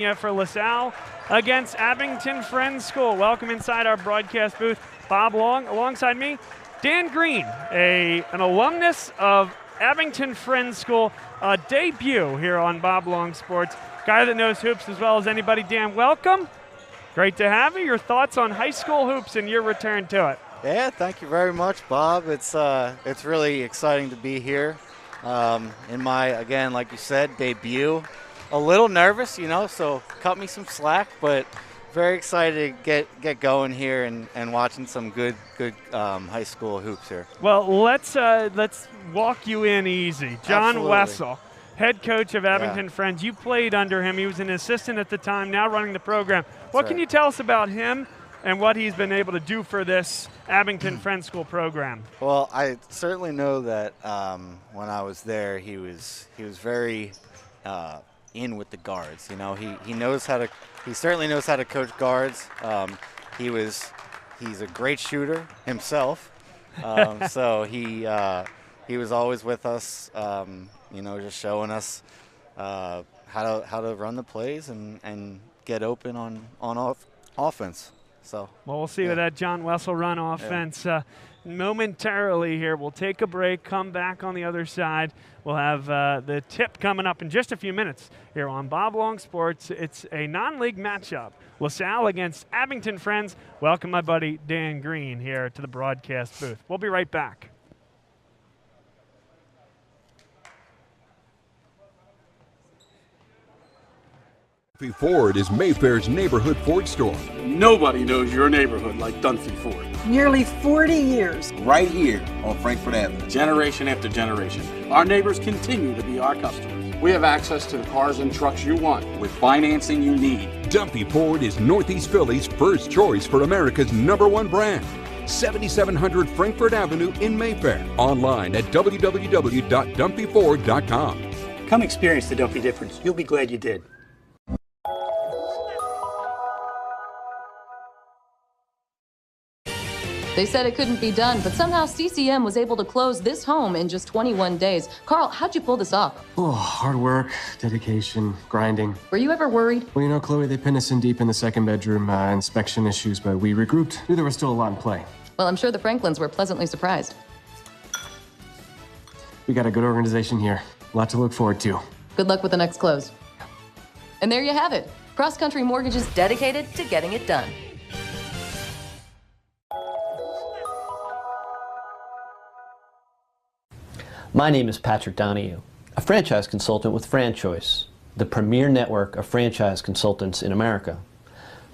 for LaSalle against Abington Friends School. Welcome inside our broadcast booth. Bob Long, alongside me, Dan Green, an alumnus of Abington Friends School, a debut here on Bob Long Sports. Guy that knows hoops as well as anybody. Dan, welcome. Great to have you. Your thoughts on high school hoops and your return to it? Yeah, thank you very much, Bob. It's really exciting to be here in my, again, like you said, debut. A little nervous, so cut me some slack, but very excited to get going here and watching some good high school hoops here. Well, let's walk you in easy. John Absolutely. Wessel, head coach of Abington Friends. You played under him. He was an assistant at the time, now running the program. What can you tell us about him and what he's been able to do for this Abington Friends School program? Well, I certainly know that when I was there, he was very in with the guards. He knows how to. He certainly knows how to coach guards. He's a great shooter himself. So he was always with us. Just showing us how to run the plays and get open on offense. So well, we'll see with that John Wessel run offense momentarily here. We'll take a break, come back on the other side. We'll have the tip coming up in just a few minutes here on Bob Long Sports. It's a non-league matchup. LaSalle against Abington Friends. Welcome my buddy Dan Green here to the broadcast booth. We'll be right back. Ford is Mayfair's neighborhood Ford store. Nobody knows your neighborhood like Dunphy Ford. Nearly 40 years. Right here on Frankfort Avenue. Generation after generation. Our neighbors continue to be our customers. We have access to the cars and trucks you want with financing you need. Dunphy Ford is Northeast Philly's first choice for America's #1 brand. 7700 Frankfort Avenue in Mayfair. Online at www.dunphyford.com. Come experience the Dunphy difference. You'll be glad you did. They said it couldn't be done, but somehow CCM was able to close this home in just 21 days. Carl, how'd you pull this off? Oh, hard work, dedication, grinding. Were you ever worried? Well, Chloe, they pinned us in deep in the second bedroom, inspection issues, but we regrouped. Knew there was still a lot in play. Well, I'm sure the Franklins were pleasantly surprised. We got a good organization here. A lot to look forward to. Good luck with the next close. And there you have it. Cross Country Mortgage is dedicated to getting it done. My name is Patrick Donahue, a franchise consultant with FranChoice, the premier network of franchise consultants in America.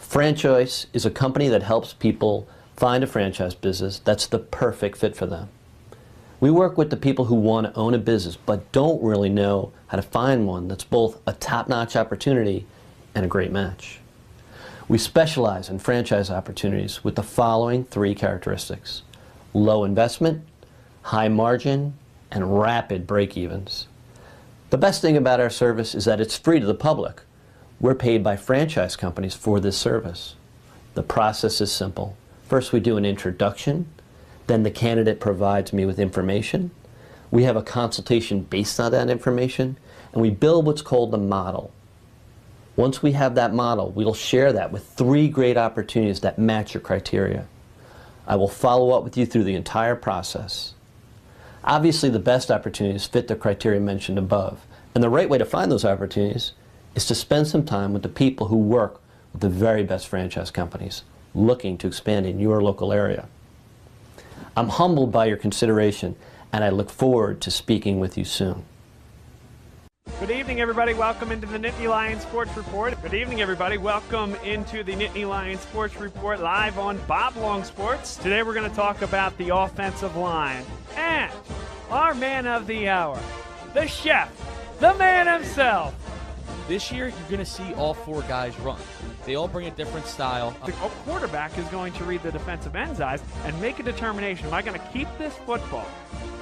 FranChoice is a company that helps people find a franchise business that's the perfect fit for them. We work with the people who want to own a business but don't really know how to find one that's both a top-notch opportunity and a great match. We specialize in franchise opportunities with the following 3 characteristics: low investment, high margin, and rapid break-evens. The best thing about our service is that it's free to the public. We're paid by franchise companies for this service. The process is simple. First, we do an introduction. Then the candidate provides me with information. We have a consultation based on that information, and we build what's called the model. Once we have that model, we'll share that with 3 great opportunities that match your criteria. I will follow up with you through the entire process. Obviously, the best opportunities fit the criteria mentioned above, and the right way to find those opportunities is to spend some time with the people who work with the very best franchise companies looking to expand in your local area. I'm humbled by your consideration, and I look forward to speaking with you soon. Good evening, everybody. Welcome into the Nittany Lions Sports Report. Good evening, everybody. Welcome into the Nittany Lions Sports Report live on Bob Long Sports. Today we're going to talk about the offensive line and our man of the hour, the chef, the man himself. This year, you're going to see all 4 guys run. They all bring a different style. The quarterback is going to read the defensive end's eyes and make a determination. Am I going to keep this football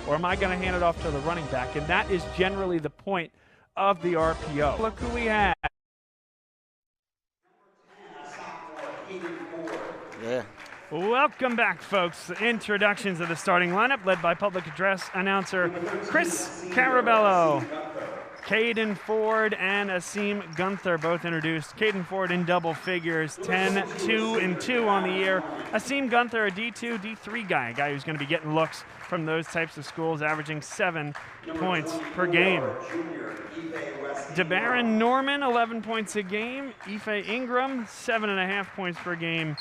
or am I going to hand it off to the running back? And that is generally the point of the RPO. Look who we have. Yeah. Welcome back, folks. Introductions of the starting lineup led by public address announcer Chris Carabello. Caden Ford and Asim Gunther both introduced. Caden Ford in double figures, 10, 2, and 2 on the year. Asim Gunther, a D2, D3 guy, a guy who's going to be getting looks from those types of schools, averaging 7 points per game. DeBaron Norman, 11 points a game. Ife Ingram, 7.5 points per game.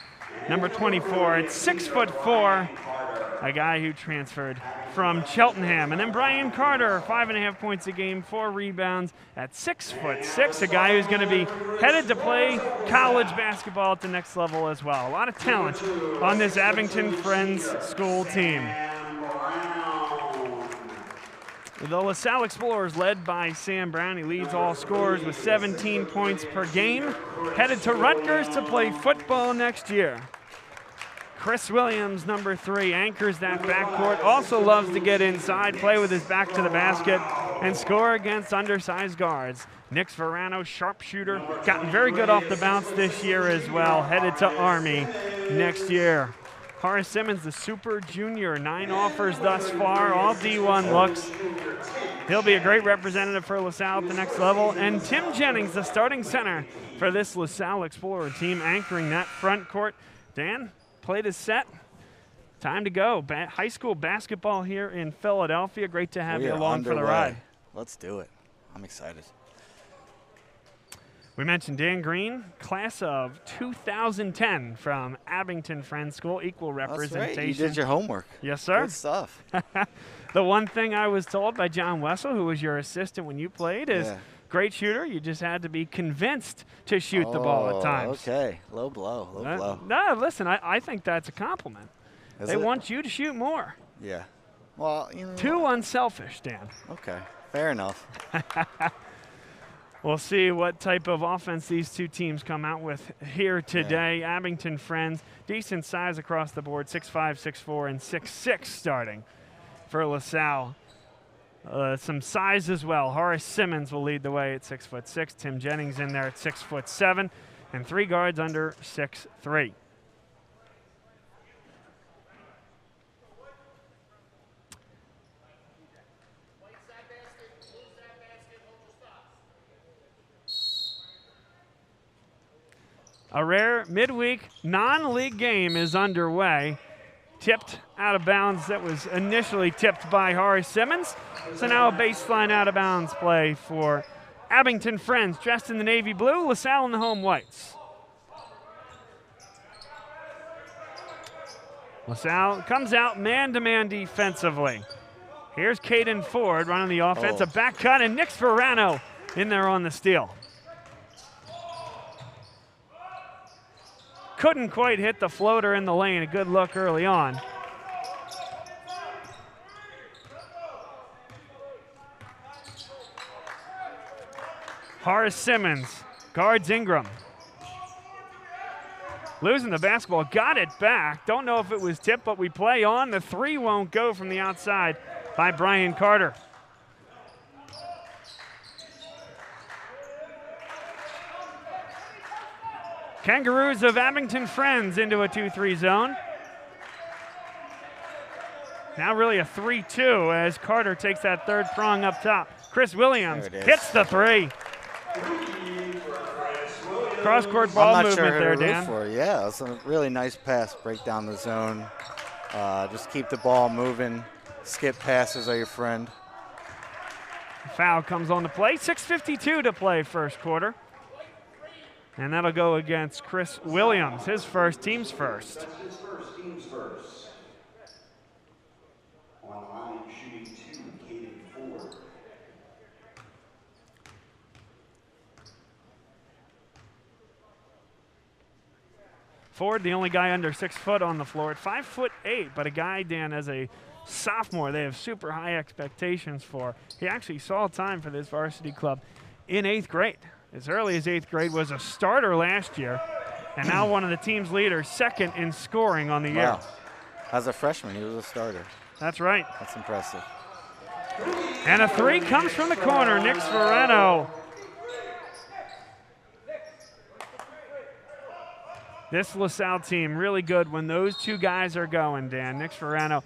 Number 24, at 6'4", a guy who transferred from Cheltenham. And then Brian Carter, 5.5 points a game, 4 rebounds at 6'6", a guy who's going to be headed to play college basketball at the next level as well. A lot of talent on this Abington Friends School team. The LaSalle Explorers led by Sam Brown. He leads all scorers with 17 points per game. Headed to Rutgers to play football next year. Chris Williams, number 3, anchors that backcourt. Also loves to get inside, play with his back to the basket, and score against undersized guards. Nick Verano, sharpshooter, gotten very good off the bounce this year as well. Headed to Army next year. Horace Simmons, the super junior, 9 offers thus far, all D1 looks. He'll be a great representative for LaSalle at the next level. And Tim Jennings, the starting center for this LaSalle Explorer team, anchoring that front court. Dan, played his set. Time to go. High school basketball here in Philadelphia. Great to have you along for the ride. Let's do it. I'm excited. We mentioned Dan Green, class of 2010 from Abington Friends School, equal representation. That's right. You did your homework. Yes, sir. Good stuff. The one thing I was told by John Wessel, who was your assistant when you played, is great shooter. You just had to be convinced to shoot the ball at times. Okay. Low blow. Low blow. No, listen, I think that's a compliment. They want you to shoot more. Yeah. Well, you know. Too unselfish, Dan. Okay. Fair enough. We'll see what type of offense these two teams come out with here today. Yeah. Abington Friends, decent size across the board, 6'5", 6'4", and 6'6" starting for LaSalle. Some size as well. Horace Simmons will lead the way at 6'6". Tim Jennings in there at 6'7", and 3 guards under 6'3". A rare midweek non-league game is underway. Tipped out of bounds. That was initially tipped by Horace Simmons. So now a baseline out of bounds play for Abington Friends, dressed in the navy blue, LaSalle in the home whites. LaSalle comes out man-to-man defensively. Here's Caden Ford running the offense, a back cut, and Nick Verano in there on the steal. Couldn't quite hit the floater in the lane. A good look early on. Horace Simmons guards Ingram. Losing the basketball, got it back. Don't know if it was tipped, but we play on. The 3 won't go from the outside by Brian Carter. Kangaroos of Abington Friends into a 2-3 zone. Now really a 3-2 as Carter takes that third prong up top. Chris Williams hits the 3. Cross-court ball movement there, Dan. Yeah, it's a really nice pass. Break down the zone. Just keep the ball moving. Skip passes are your friend. Foul comes on the play. 6:52 to play first quarter. And that'll go against Chris Williams, his first, team's first. Ford, the only guy under 6 foot on the floor at 5'8", but a guy, Dan, as a sophomore, they have super high expectations for. He actually saw time for this varsity club in 8th grade. As early as 8th grade, was a starter last year, and now one of the team's leaders, second in scoring on the year. As a freshman, he was a starter. That's right. That's impressive. And a 3 comes from the corner, Nick Verano. This LaSalle team really good when those two guys are going, Dan. Nick Sforano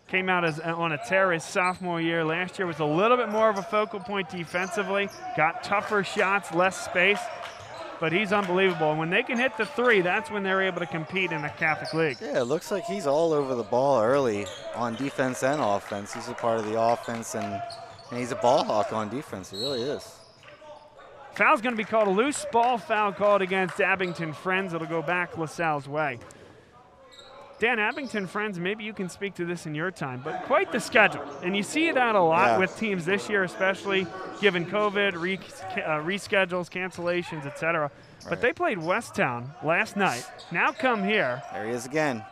came out on a tear his sophomore year. Last year was a little bit more of a focal point defensively, got tougher shots, less space, but he's unbelievable. And when they can hit the three, that's when they're able to compete in the Catholic League. Yeah, it looks like he's all over the ball early on defense and offense. He's a part of the offense, and he's a ball hawk on defense. He really is. Foul's going to be called, a loose ball foul called against Abington Friends. It'll go back LaSalle's way. Dan, Abington Friends, maybe you can speak to this in your time, but quite the schedule. And you see that a lot with teams this year, especially given COVID, reschedules, cancellations, etc. Right. But they played Westtown last night. Now come here. There he is again.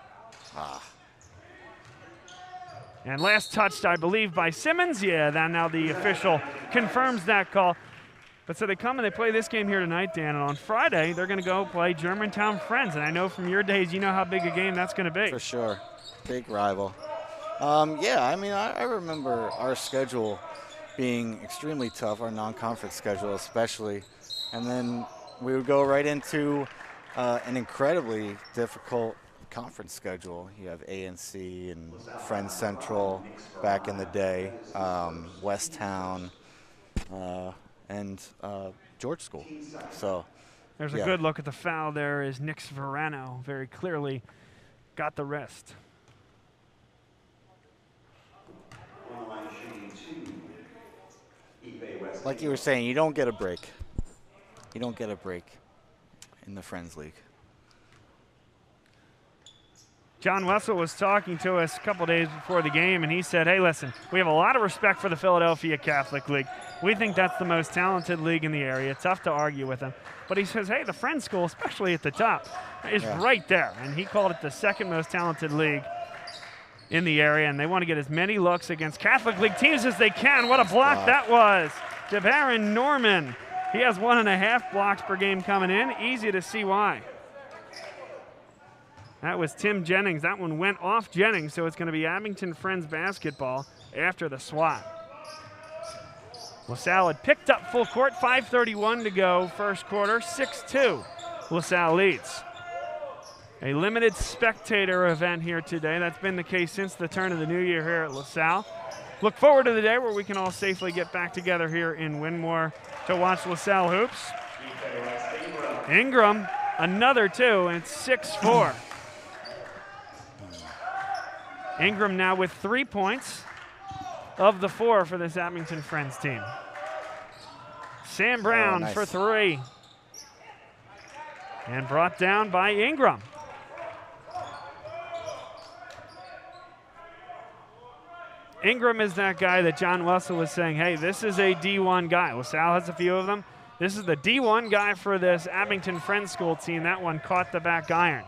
And last touched, I believe, by Simmons. Yeah, now the official confirms that call. But so they come and they play this game here tonight, Dan, and on Friday they're going to go play Germantown Friends. And I know from your days, you know how big a game that's going to be. For sure. Big rival. Yeah, I mean, I remember our schedule being extremely tough, our non-conference schedule especially. And then we would go right into an incredibly difficult conference schedule. You have A&C and Friends Central back in the day, Westtown, and George School. So there's a good look at the foul there as Nick Sforano very clearly got the wrist. Like you were saying, you don't get a break. You don't get a break in the Friends League. John Wessel was talking to us a couple days before the game, and he said, hey, listen, we have a lot of respect for the Philadelphia Catholic League. We think that's the most talented league in the area. Tough to argue with him. But he says, hey, the Friends School, especially at the top, is right there. And he called it the second most talented league in the area, and they want to get as many looks against Catholic League teams as they can. What a block that was. Javarin Norman. He has 1.5 blocks per game coming in. Easy to see why. That was Tim Jennings. That one went off Jennings, so it's going to be Abington Friends basketball after the swat. LaSalle had picked up full court, 5:31 to go, first quarter, 6-2. LaSalle leads. A limited spectator event here today. That's been the case since the turn of the new year here at LaSalle. Look forward to the day where we can all safely get back together here in Winmore to watch LaSalle hoops. Ingram, another two, and it's 6-4. Ingram now with 3 points of the 4 for this Abington Friends team. Sam Brown for 3. And brought down by Ingram. Ingram is that guy that John Wessel was saying, hey, this is a D1 guy. LaSalle has a few of them. This is the D1 guy for this Abington Friends School team. That one caught the back iron.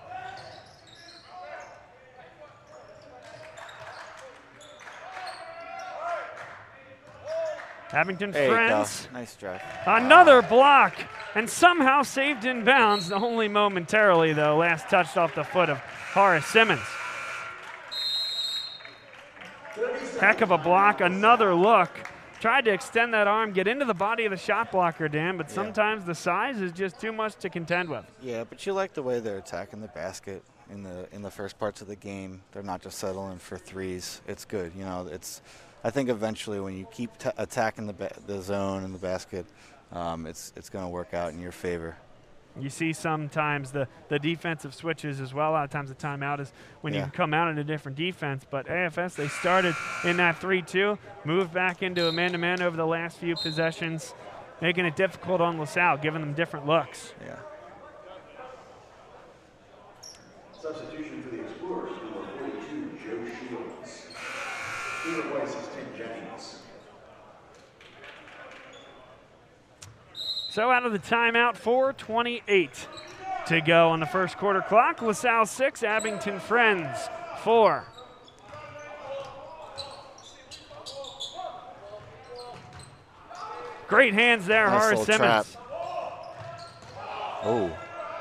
Abington Friends. Nice drive. Another block, and somehow saved in bounds, only momentarily, though. Last touched off the foot of Horace Simmons. Heck of a block, another look. Tried to extend that arm, get into the body of the shot blocker, Dan, but sometimes the size is just too much to contend with. Yeah, but you like the way they're attacking the basket in the first parts of the game. They're not just settling for threes. It's good. You know, I think eventually when you keep attacking the zone and the basket, it's going to work out in your favor. You see sometimes the defensive switches as well. A lot of times the timeout is when you can come out in a different defense. But AFS, they started in that 3-2, moved back into a man-to-man over the last few possessions, making it difficult on LaSalle, giving them different looks. Yeah. Substitution for the Explorers, number 42, Joe Shields. He replaces Tim Jennings. So out of the timeout, 4:28 to go on the first quarter clock. LaSalle 6, Abington Friends 4. Great hands there, nice Horace Simmons. Oh.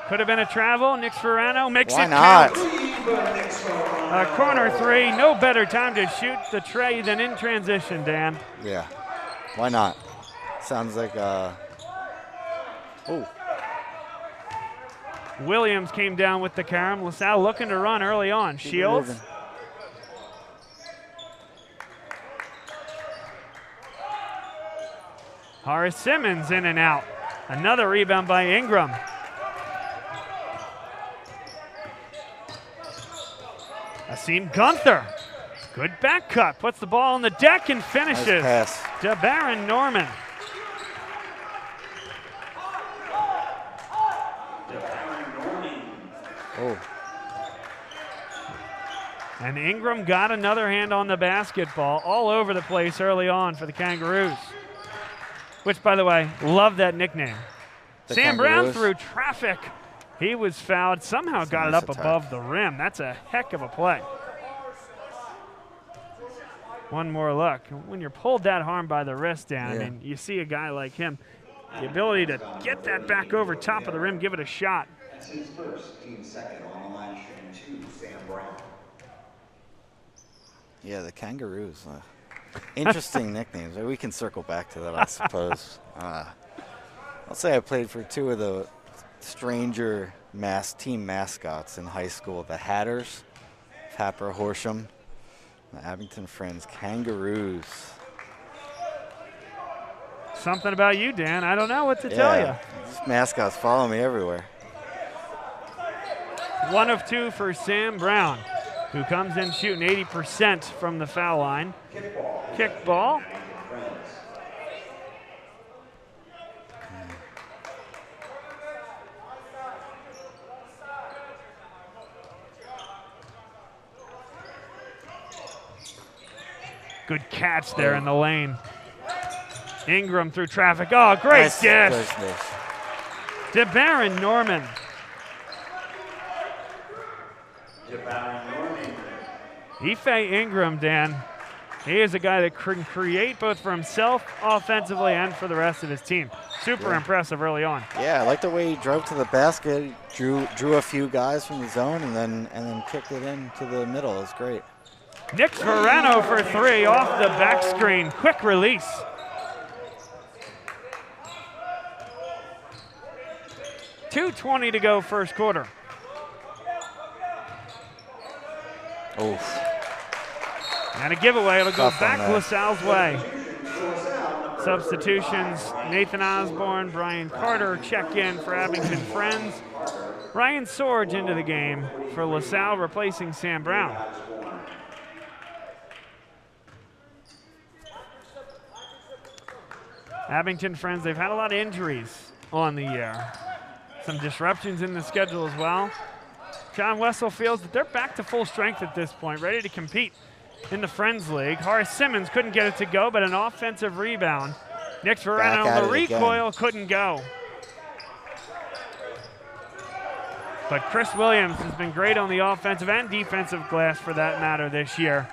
Could have been a travel. Nick Sforano makes Why it not? count. A corner three. No better time to shoot the tray than in transition, Dan. Yeah. Why not? Sounds like Williams came down with the carom. LaSalle looking to run early on. Shields. Horace Simmons in and out. Another rebound by Ingram. Asim Gunther. Good back cut. Puts the ball on the deck and finishes. Nice pass. DeBaron Norman. Oh. And Ingram got another hand on the basketball all over the place early on for the Kangaroos. Which, by the way, love that nickname. Sam Brown through traffic. He was fouled, somehow got it up above the rim. That's a heck of a play. One more look. When you're pulled that hard by the wrist down, I mean, you see a guy like him, the ability to get that back over top of the rim, give it a shot. That's his first, team second on the line, shooting 2, Sam Brown. Yeah, the Kangaroos. Interesting nicknames. We can circle back to that, I suppose. I'll say I played for 2 of the stranger team mascots in high school, the Hatters, Happer Horsham, the Abington Friends, Kangaroos. Something about you, Dan. I don't know what to tell you. These mascots follow me everywhere. 1 of 2 for Sam Brown, who comes in shooting 80% from the foul line. Kick ball. Good catch there in the lane. Ingram through traffic. Oh, great dish. Nice. DeBaron Norman. Ife Ingram, Dan. He is a guy that can create both for himself offensively and for the rest of his team. Super impressive early on. Yeah, I like the way he drove to the basket, drew a few guys from the zone, and then kicked it into the middle. It's great. Nick Verano for 3 off the back screen. Quick release. .220 to go first quarter. Oof. And a giveaway. It'll go back LaSalle's way. Substitutions, Nathan Osborne, Brian Carter check in for Abington Friends. Ryan Sorge into the game for LaSalle, replacing Sam Brown. Abington Friends, they've had a lot of injuries on the year. Some disruptions in the schedule as well. John Wessel feels that they're back to full strength at this point, ready to compete in the Friends League. Horace Simmons couldn't get it to go, but an offensive rebound. Nick Verano, the recoil couldn't go. But Chris Williams has been great on the offensive and defensive glass for that matter this year.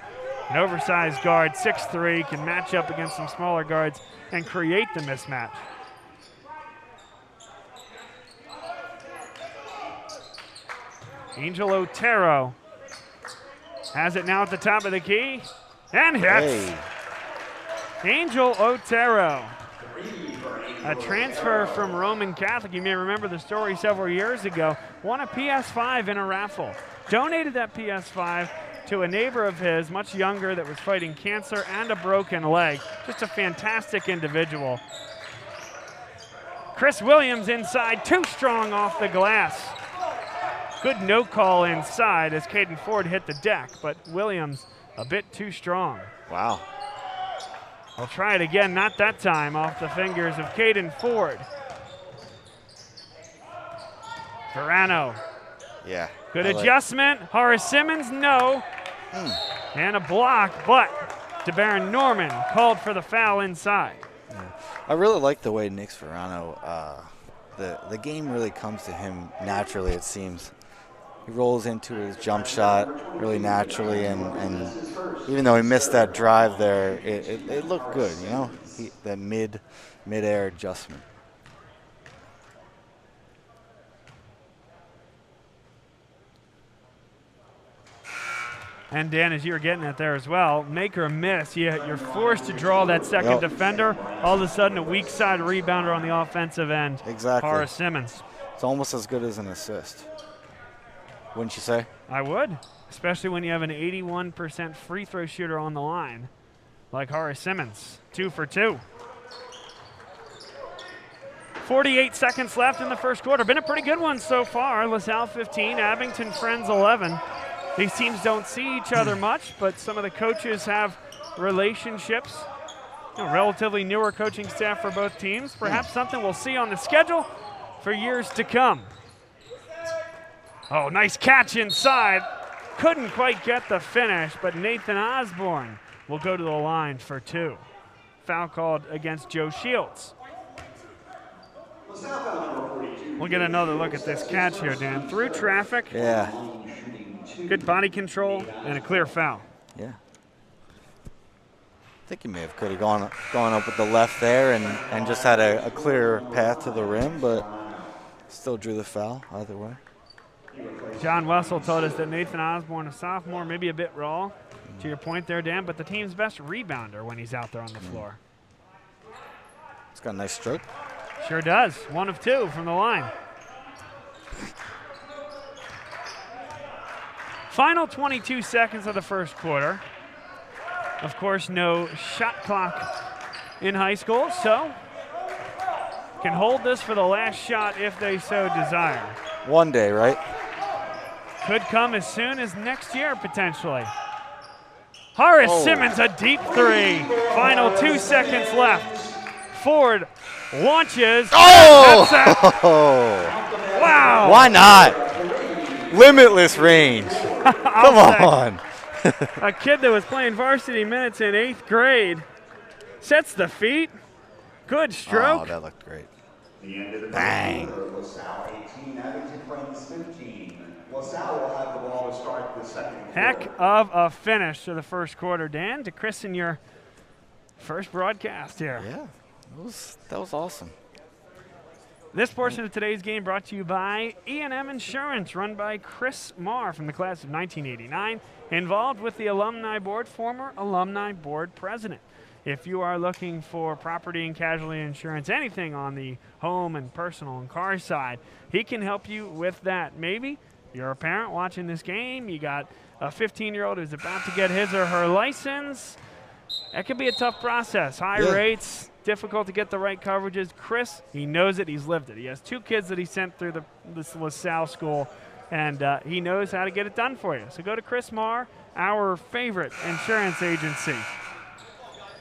An oversized guard, 6'3", can match up against some smaller guards and create the mismatch. Angel Otero has it now at the top of the key and hits. Angel Otero, a transfer from Roman Catholic. You may remember the story several years ago. Won a PS5 in a raffle. Donated that PS5 to a neighbor of his, much younger, that was fighting cancer and a broken leg. Just a fantastic individual. Chris Williams inside, too strong off the glass. Good no call inside as Caden Ford hit the deck, but Williams a bit too strong. Wow. I'll try it again, not that time, off the fingers of Caden Ford. Verano. Yeah. Good adjustment. Horace Simmons, no. And a block, but DeBaron Norman called for the foul inside. Yeah. I really like the way Nick Verano, the game really comes to him naturally, it seems. He rolls into his jump shot really naturally, and even though he missed that drive there, it looked good, you know, that mid-air adjustment. And Dan, as you were getting at there as well, make or miss, you're forced to draw that second defender. All of a sudden, a weak side rebounder on the offensive end. Exactly. Horace Simmons. It's almost as good as an assist. Wouldn't you say? I would, especially when you have an 81% free throw shooter on the line, like Horace Simmons, 2 for 2. 48 seconds left in the first quarter. Been a pretty good one so far. LaSalle 15, Abington Friends 11. These teams don't see each other much, but some of the coaches have relationships. Relatively newer coaching staff for both teams. Perhaps something we'll see on the schedule for years to come. Oh, nice catch inside. Couldn't quite get the finish, but Nathan Osborne will go to the line for 2. Foul called against Joe Shields. We'll get another look at this catch here, Dan. Through traffic. Yeah. Good body control and a clear foul. Yeah. I think he may have could have gone up with the left there and just had a clear path to the rim, but still drew the foul either way. John Wessel told us that Nathan Osborne, a sophomore, maybe a bit raw, to your point there, Dan, but the team's best rebounder when he's out there on the floor. He's got a nice stroke. Sure does. 1 of 2 from the line. Final 22 seconds of the first quarter. Of course, no shot clock in high school, so can hold this for the last shot if they so desire. One day, right? Could come as soon as next year, potentially. Horace Simmons, a deep 3. Final 2 seconds left. Ford launches. Oh! Wow. Why not? Limitless range. Come on. A kid that was playing varsity minutes in 8th grade sets the feet. Good stroke. Oh, that looked great. Bang. LaSalle 18, Abington Friends 15. LaSalle will have the ball to start the second quarter. Heck of a finish to the first quarter, Dan, to christen your first broadcast here. Yeah, that was awesome. This portion of today's game brought to you by E&M Insurance, run by Chris Marr from the class of 1989, involved with the Alumni Board, former Alumni Board president. If you are looking for property and casualty insurance, anything on the home and personal and car side, he can help you with that. Maybe you're a parent watching this game, you got a 15-year-old who's about to get his or her license. That could be a tough process. High rates, difficult to get the right coverages. Chris, he knows it. He's lived it. He has 2 kids that he sent through this LaSalle school, and he knows how to get it done for you. So go to Chris Marr, our favorite insurance agency.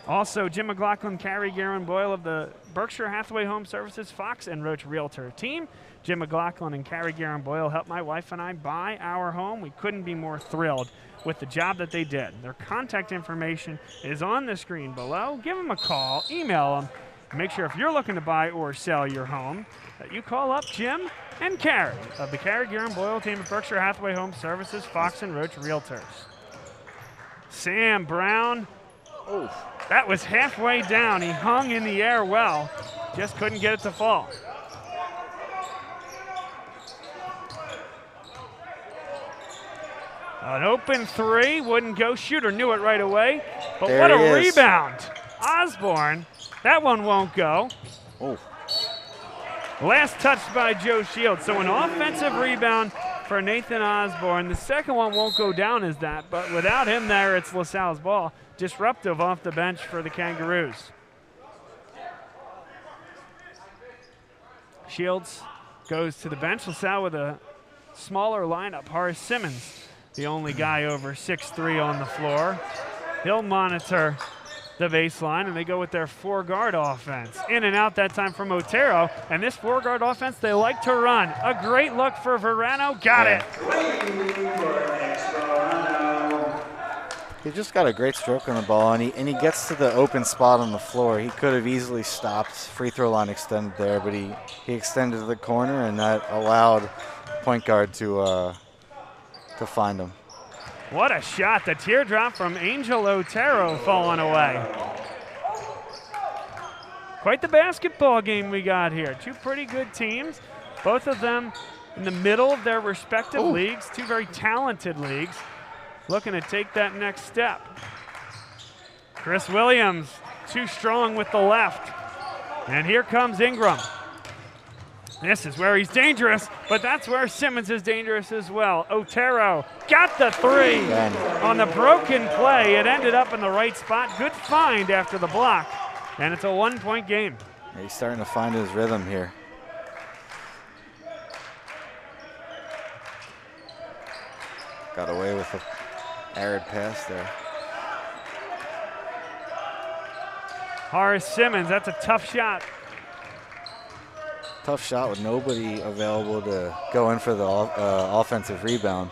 Also, Jim McLaughlin, Carrie Guerin Boyle of the Berkshire Hathaway Home Services, Fox and Roach Realtor team. Jim McLaughlin and Carrie Guerin Boyle helped my wife and I buy our home. We couldn't be more thrilled with the job that they did. Their contact information is on the screen below. Give them a call, email them. Make sure if you're looking to buy or sell your home that you call up Jim and Carrie of the Carrie Guerin Boyle team of Berkshire Hathaway Home Services, Fox and Roach Realtors. Sam Brown. Oh, that was halfway down. He hung in the air well, just couldn't get it to fall. An open 3, wouldn't go. Shooter knew it right away, but there what a rebound. Osborne, that one won't go. Oh. Last touched by Joe Shields. So an offensive rebound for Nathan Osborne. The second one won't go down as that, but without him there, it's LaSalle's ball. Disruptive off the bench for the Kangaroos. Shields goes to the bench. LaSalle with a smaller lineup. Horace Simmons, the only guy over 6'3" on the floor. He'll monitor the baseline, and they go with their 4-guard offense. In and out that time from Otero, and this 4-guard offense they like to run. A great look for Verano. Got it. He just got a great stroke on the ball, and he gets to the open spot on the floor. He could have easily stopped. Free throw line extended there, but he extended to the corner, and that allowed point guard to find him. What a shot. The teardrop from Angel Otero falling away. Quite the basketball game we got here. 2 pretty good teams, both of them in the middle of their respective leagues, 2 very talented leagues, looking to take that next step. Chris Williams, too strong with the left. And here comes Ingram. This is where he's dangerous, but that's where Simmons is dangerous as well. Otero got the three on the broken play. It ended up in the right spot. Good find after the block, and it's a 1-point game. He's starting to find his rhythm here. Got away with an arid pass there. Horace Simmons, that's a tough shot. Tough shot with nobody available to go in for the offensive rebound.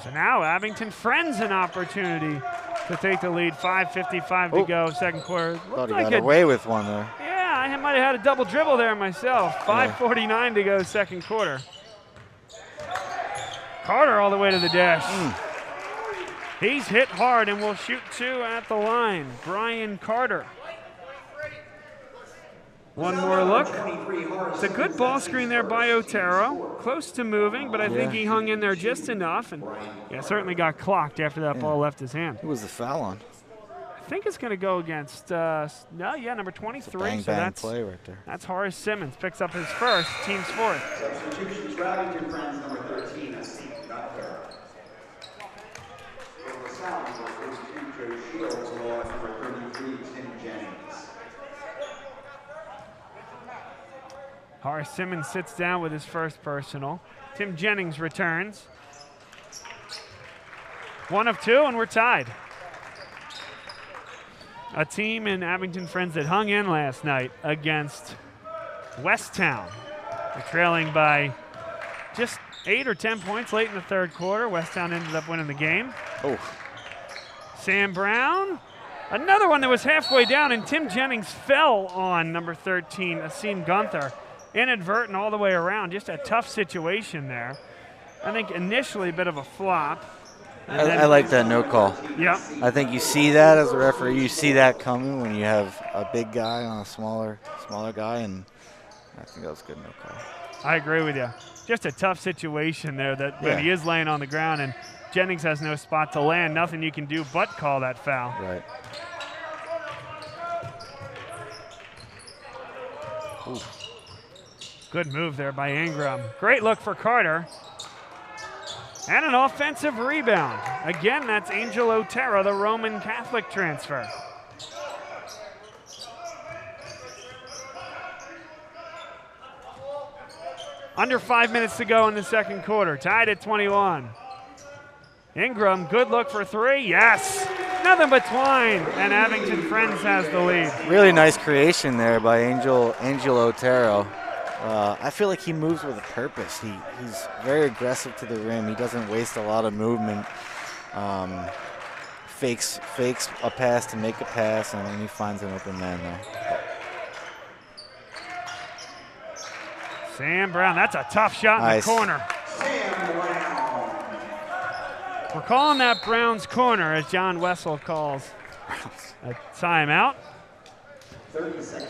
So now Abington Friends an opportunity to take the lead. 5:55 to go, second quarter. Thought he got away with one there. Yeah, I might have had a double dribble there myself. 5:49 to go, second quarter. Carter all the way to the dash. He's hit hard and will shoot two at the line. Brian Carter. One more look. It's a good ball screen there by Otero. Close to moving, but I think he hung in there just enough. And certainly got clocked after that ball left his hand. Who was the foul on? I think it's going to go against, number 23. Bang, so bang play right there. That's Horace Simmons. Picks up his first, team's fourth. Substitutions for Abington Friends, number 13, Gunther. For Salle, number 42, Joe Shields, along with number 33, Tim Jennings. Horace Simmons sits down with his first personal. Tim Jennings returns. 1 of 2, and we're tied. A team in Abington Friends that hung in last night against Westtown. They're trailing by just 8 or 10 points late in the third quarter. Westtown ended up winning the game. Sam Brown, another one that was halfway down, and Tim Jennings fell on number 13, Asim Gunther. Inadvertent all the way around. Just a tough situation there. I think initially a bit of a flop. I like that no call. Yep. I think you see that as a referee. You see that coming when you have a big guy on a smaller guy, and I think that was a good no call. I agree with you. Just a tough situation there that when he is laying on the ground and Jennings has no spot to land, nothing you can do but call that foul. Right. Ooh. Good move there by Ingram. Great look for Carter. And an offensive rebound. Again, that's Angel Otero, the Roman Catholic transfer. Under 5 minutes to go in the second quarter. Tied at 21. Ingram, good look for three. Yes! Nothing but twine. And Abington Friends has the lead. Really nice creation there by Angel Otero. I feel like he moves with a purpose. He's very aggressive to the rim. He doesn't waste a lot of movement. Fakes a pass to make a pass, and then he finds an open man there. Sam Brown, that's a tough shot in the corner. We're calling that Brown's corner, as John Wessel calls a timeout.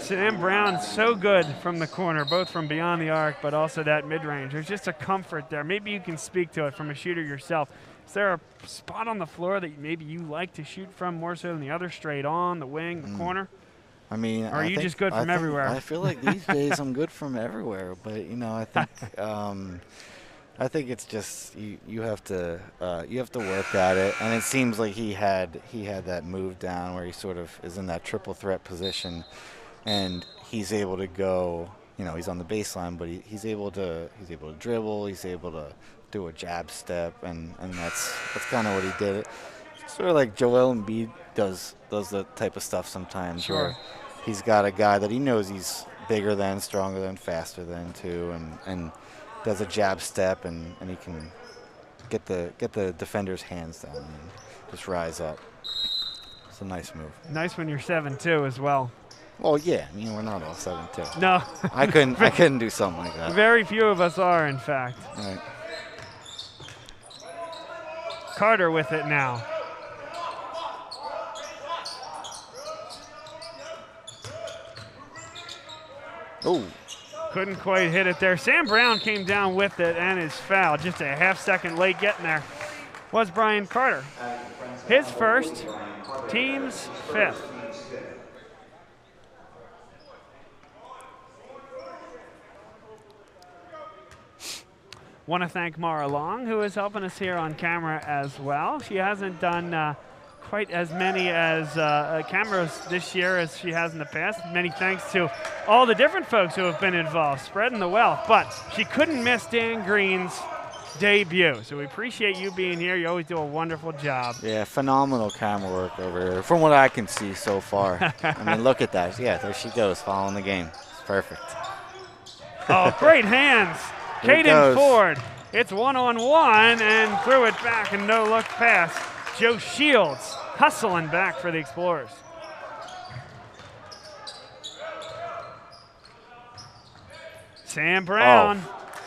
Sam Brown so good from the corner, both from beyond the arc, but also that mid-range. There's just a comfort there. Maybe you can speak to it from a shooter yourself. Is there a spot on the floor that maybe you like to shoot from more so than the other, straight on, the wing, the corner? I mean, or are you just good from everywhere? I feel like these days I'm good from everywhere, but I think it's just you have to work at it, and it seems like he had that move down where he sort of is in that triple threat position, and he's able to go. He's on the baseline, but he's able to dribble. He's able to do a jab step, and that's kind of what he did. Sort of like Joel Embiid does that type of stuff sometimes. Sure. Where he's got a guy that he knows he's bigger than, stronger than, faster than too, and does a jab step, and he can get the defender's hands down and just rise up. It's a nice move. Nice when you're 7'2" as well. Well, yeah. I mean, we're not all 7'2". No. I couldn't do something like that. Very few of us are, in fact. Right. Carter with it now. Oh. Couldn't quite hit it there. Sam Brown came down with it and is fouled. Just a half-second late getting there was Brian Carter. His first, team's fifth. Want to thank Mara Long, who is helping us here on camera as well. She hasn't done quite as many as cameras this year as she has in the past. Many thanks to all the different folks who have been involved, spreading the wealth. But she couldn't miss Dan Green's debut. So we appreciate you being here. You always do a wonderful job. Yeah, phenomenal camera work over here, from what I can see so far. I mean, look at that. Yeah, there she goes, following the game. It's perfect. Oh, great hands. Caden Ford. It's one-on-one and threw it back, and no-look pass. Joe Shields hustling back for the Explorers. Sam Brown.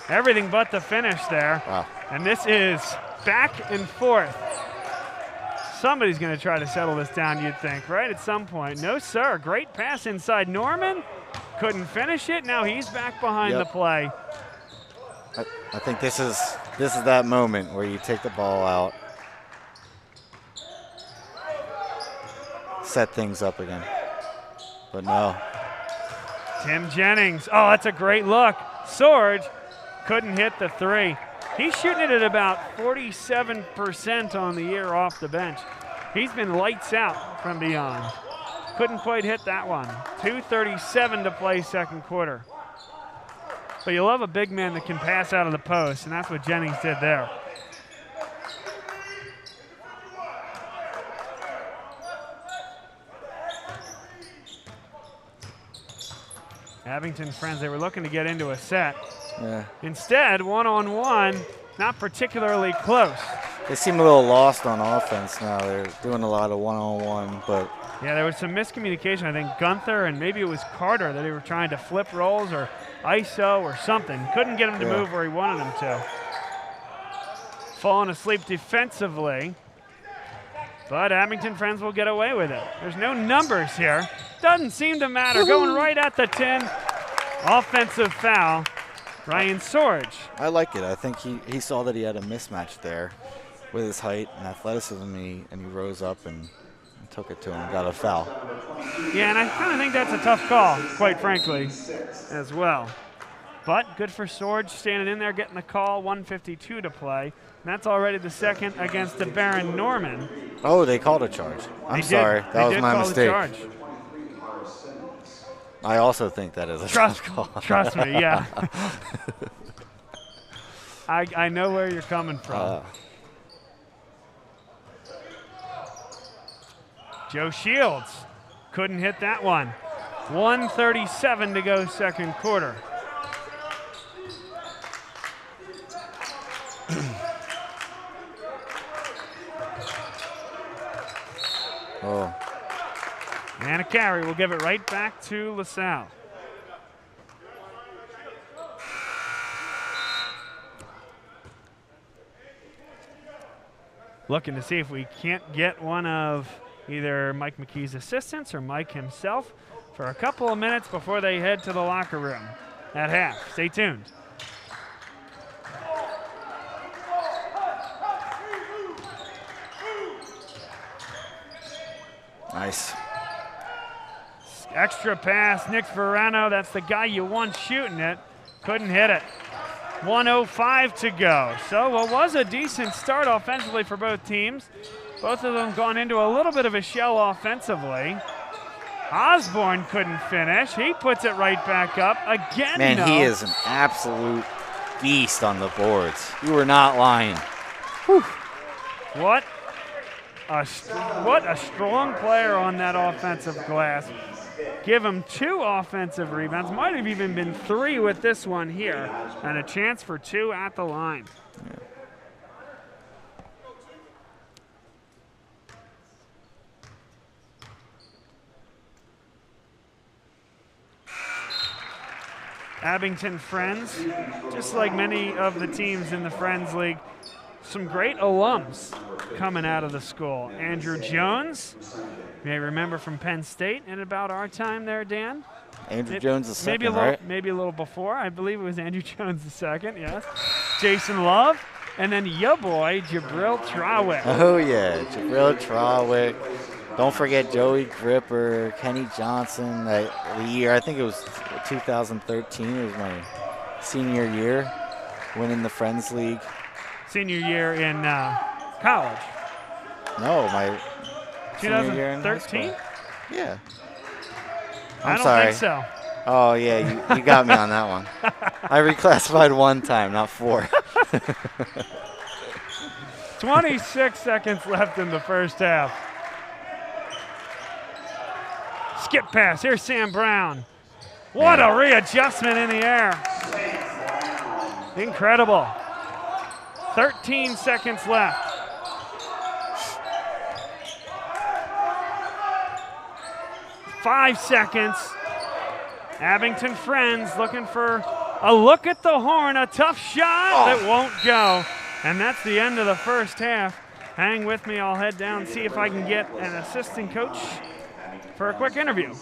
Everything but the finish there. Wow. And this is back and forth. Somebody's going to try to settle this down, you'd think, right, at some point. No, sir. Great pass inside Norman. Couldn't finish it. Now he's back behind the play. I think this is that moment where you take the ball out, set things up again. But no. Tim Jennings. Oh, that's a great look. Sorge couldn't hit the three. He's shooting it at about 47% on the year off the bench. He's been lights out from beyond. Couldn't quite hit that one. 2:37 to play second quarter. But you love a big man that can pass out of the post, and that's what Jennings did there. Abington friends, they were looking to get into a set. Yeah. Instead, one-on-one, not particularly close. They seem a little lost on offense now. They're doing a lot of one-on-one, but yeah, there was some miscommunication. I think Gunther and maybe it was Carter that they were trying to flip rolls or ISO or something. Couldn't get him to move where he wanted him to. Falling asleep defensively, but Abington friends will get away with it. There's no numbers here. Doesn't seem to matter. Going right at the 10. Offensive foul. Ryan Sorge. I like it. I think he saw that he had a mismatch there with his height and athleticism, and he rose up and took it to him and got a foul. Yeah, and I kind of think that's a tough call, quite frankly, as well. But good for Sorge standing in there, getting the call, 1:52 to play. And that's already the second against the Baron Norman. Oh, they called a charge. I'm sorry. That was my mistake. I also think that is a tough call. Trust me, yeah. I know where you're coming from. Joe Shields couldn't hit that one. 1:37 to go second quarter. Oh. And a carry. We'll give it right back to LaSalle. Looking to see if we can't get one of either Mike McKee's assistants or Mike himself for a couple of minutes before they head to the locker room at half. Stay tuned. Nice. Extra pass, Nick Verano. That's the guy you want shooting it. Couldn't hit it. 1:05 to go. So what was a decent start offensively for both teams. Both of them gone into a little bit of a shell offensively. Osborne couldn't finish. He puts it right back up again. Man, he is an absolute beast on the boards. You were not lying. Whew. What a strong player on that offensive glass. Give him 2 offensive rebounds. Might have even been 3 with this one here. And a chance for 2 at the line. Yeah. Abington Friends, just like many of the teams in the Friends League, some great alums coming out of the school. Andrew Jones, you may remember from Penn State in about our time there, Dan. Andrew Jones the second, right? Maybe a little before. I believe it was Andrew Jones the second, yes. Jason Love, and then your boy, Jabril Trawick. Oh, yeah, Jabril Trawick. Don't forget Joey Gripper, Kenny Johnson. The year, I think it was 2013. It was my senior year. winning the Friends League. Senior year in college. No, my senior year in high 2013? school. Yeah. I don't sorry. think so. Oh, yeah, you got me on that one. I reclassified one time, not 4. 26 seconds left in the first half. Skip pass. Here's Sam Brown. What a readjustment in the air. Incredible. 13 seconds left. Five seconds. Abington Friends looking for a look at the horn, a tough shot that won't go. And that's the end of the first half. Hang with me, I'll head down, see if I can get an assistant coach for a quick interview.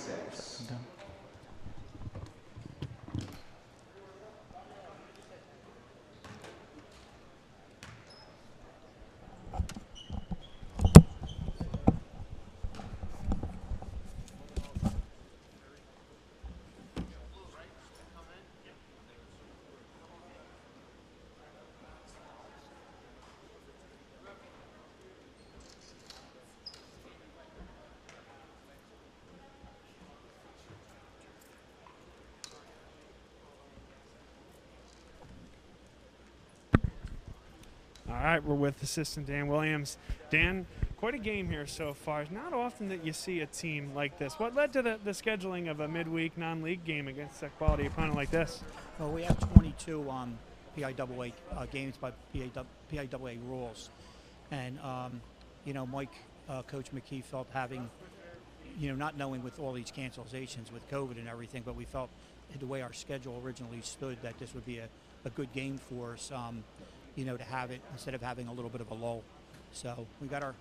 All right, we're with assistant Dan Williams. Dan, quite a game here so far. It's not often that you see a team like this. What led to the scheduling of a midweek non-league game against a quality opponent like this? Well, we have 22 PIAA games by PIAA rules. And, Mike, Coach McKee felt having, not knowing with all these cancelizations with COVID and everything, but we felt the way our schedule originally stood that this would be a good game for us. To have it instead of having a little bit of a lull. So we got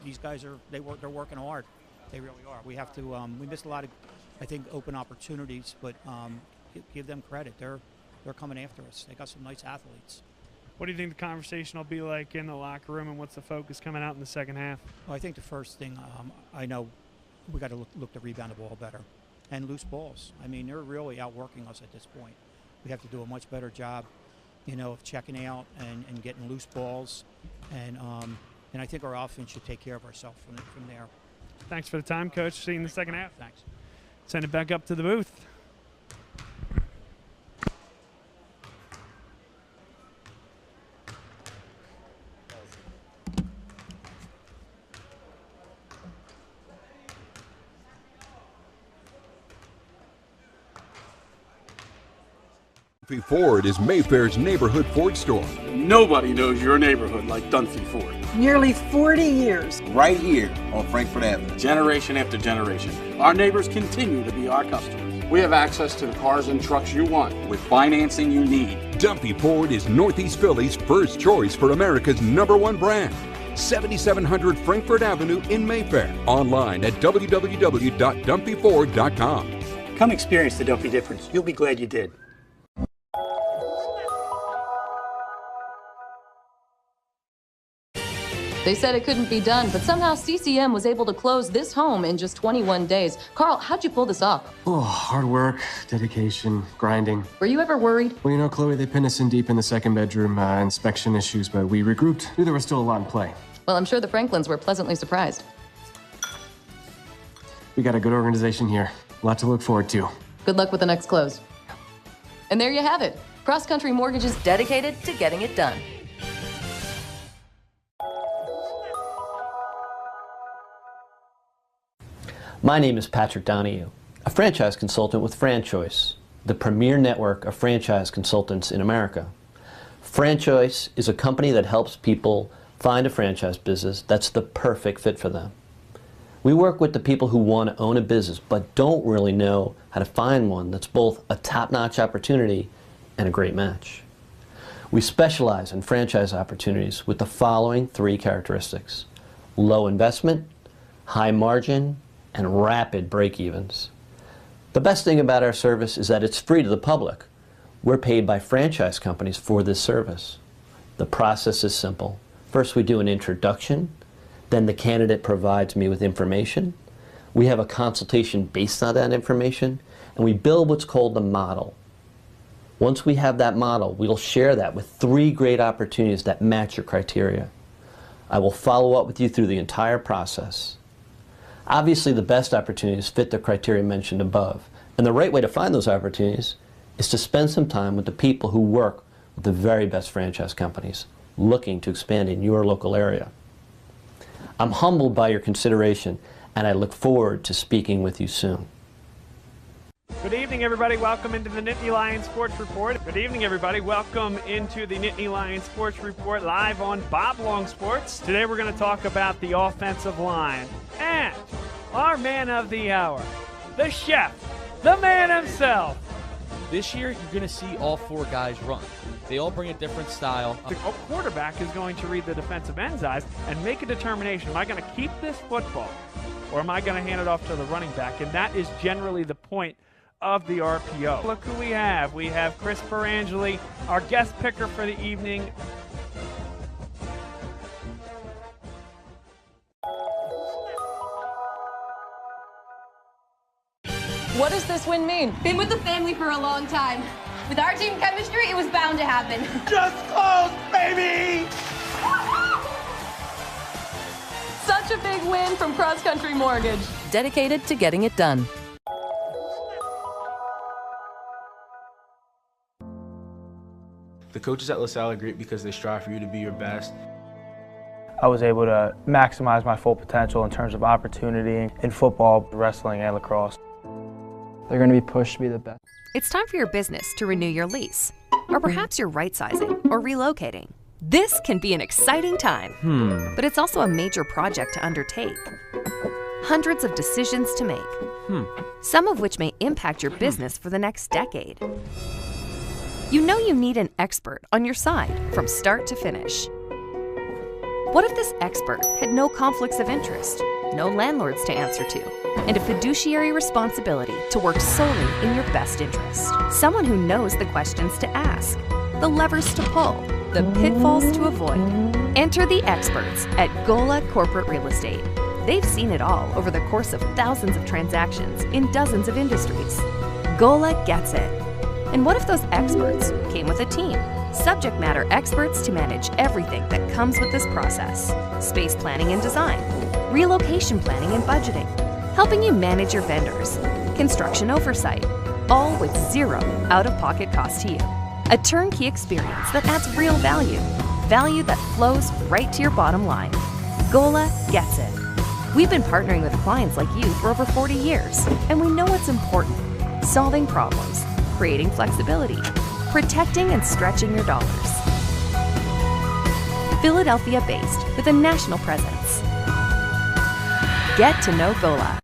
these guys they're working hard. They really are. We have to, we missed a lot of, I think, open opportunities, but give them credit. They're coming after us. They got some nice athletes. What do you think the conversation will be like in the locker room, and what's the focus coming out in the second half? Well, I think the first thing, I know we got to look to rebound the ball better and loose balls. I mean, they're really outworking us at this point. We have to do a much better job of checking out and getting loose balls, and I think our offense should take care of ourselves from there. Thanks for the time, Coach. See you in the second half. Thanks. Send it back up to the booth. Dunphy Ford is Mayfair's neighborhood Ford store. Nobody knows your neighborhood like Dunphy Ford. Nearly 40 years. Right here on Frankfurt Avenue. Generation after generation, our neighbors continue to be our customers. We have access to the cars and trucks you want with financing you need. Dunphy Ford is Northeast Philly's first choice for America's #1 brand. 7700 Frankfurt Avenue in Mayfair. Online at www.dunphyford.com. Come experience the Dunphy difference. You'll be glad you did. They said it couldn't be done, but somehow CCM was able to close this home in just 21 days. Carl, how'd you pull this off? Oh, hard work, dedication, grinding. Were you ever worried? Well, Chloe, they pinned us in deep in the second bedroom, inspection issues, but we regrouped. Knew there was still a lot in play. Well, I'm sure the Franklins were pleasantly surprised. We got a good organization here. A lot to look forward to. Good luck with the next close. And there you have it. Cross Country Mortgage is dedicated to getting it done. My name is Patrick Donahue, a franchise consultant with FranChoice, the premier network of franchise consultants in America. FranChoice is a company that helps people find a franchise business that's the perfect fit for them. We work with the people who want to own a business but don't really know how to find one that's both a top-notch opportunity and a great match. We specialize in franchise opportunities with the following 3 characteristics: low investment, high margin, and rapid break-evens. The best thing about our service is that it's free to the public. We're paid by franchise companies for this service. The process is simple. First, we do an introduction. Then the candidate provides me with information. We have a consultation based on that information, and we build what's called the model. Once we have that model, we'll share that with 3 great opportunities that match your criteria. I will follow up with you through the entire process. Obviously, the best opportunities fit the criteria mentioned above, and the right way to find those opportunities is to spend some time with the people who work with the very best franchise companies looking to expand in your local area. I'm humbled by your consideration, and I look forward to speaking with you soon. Good evening, everybody. Welcome into the Nittany Lions Sports Report. Good evening, everybody. Welcome into the Nittany Lions Sports Report live on Bob Long Sports. Today we're going to talk about the offensive line and our man of the hour, the chef, the man himself. This year, you're going to see all 4 guys run. They all bring a different style. The quarterback is going to read the defensive end's eyes and make a determination. Am I going to keep this football or am I going to hand it off to the running back? And that is generally the point of the RPO. Look who we have. We have Chris Perangeli, our guest picker for the evening. What does this win mean? Been with the family for a long time. With our team chemistry, it was bound to happen. Just close, baby! Such a big win from Cross Country Mortgage. Dedicated to getting it done. The coaches at LaSalle are great because they strive for you to be your best. I was able to maximize my full potential in terms of opportunity in football, wrestling, and lacrosse. They're going to be pushed to be the best. It's time for your business to renew your lease, or perhaps you're right-sizing or relocating. This can be an exciting time, but it's also a major project to undertake. Hundreds of decisions to make, some of which may impact your business for the next decade. You know you need an expert on your side from start to finish. What if this expert had no conflicts of interest, no landlords to answer to, and a fiduciary responsibility to work solely in your best interest? Someone who knows the questions to ask, the levers to pull, the pitfalls to avoid. Enter the experts at Gola Corporate Real Estate. They've seen it all over the course of thousands of transactions in dozens of industries. Gola gets it. And what if those experts came with a team? Subject matter experts to manage everything that comes with this process. Space planning and design, relocation planning and budgeting, helping you manage your vendors, construction oversight, all with 0 out-of-pocket cost to you. A turnkey experience that adds real value, value that flows right to your bottom line. Gola gets it. We've been partnering with clients like you for over 40 years, and we know what's important: solving problems, creating flexibility, protecting and stretching your dollars. Philadelphia-based with a national presence. Get to know Gola.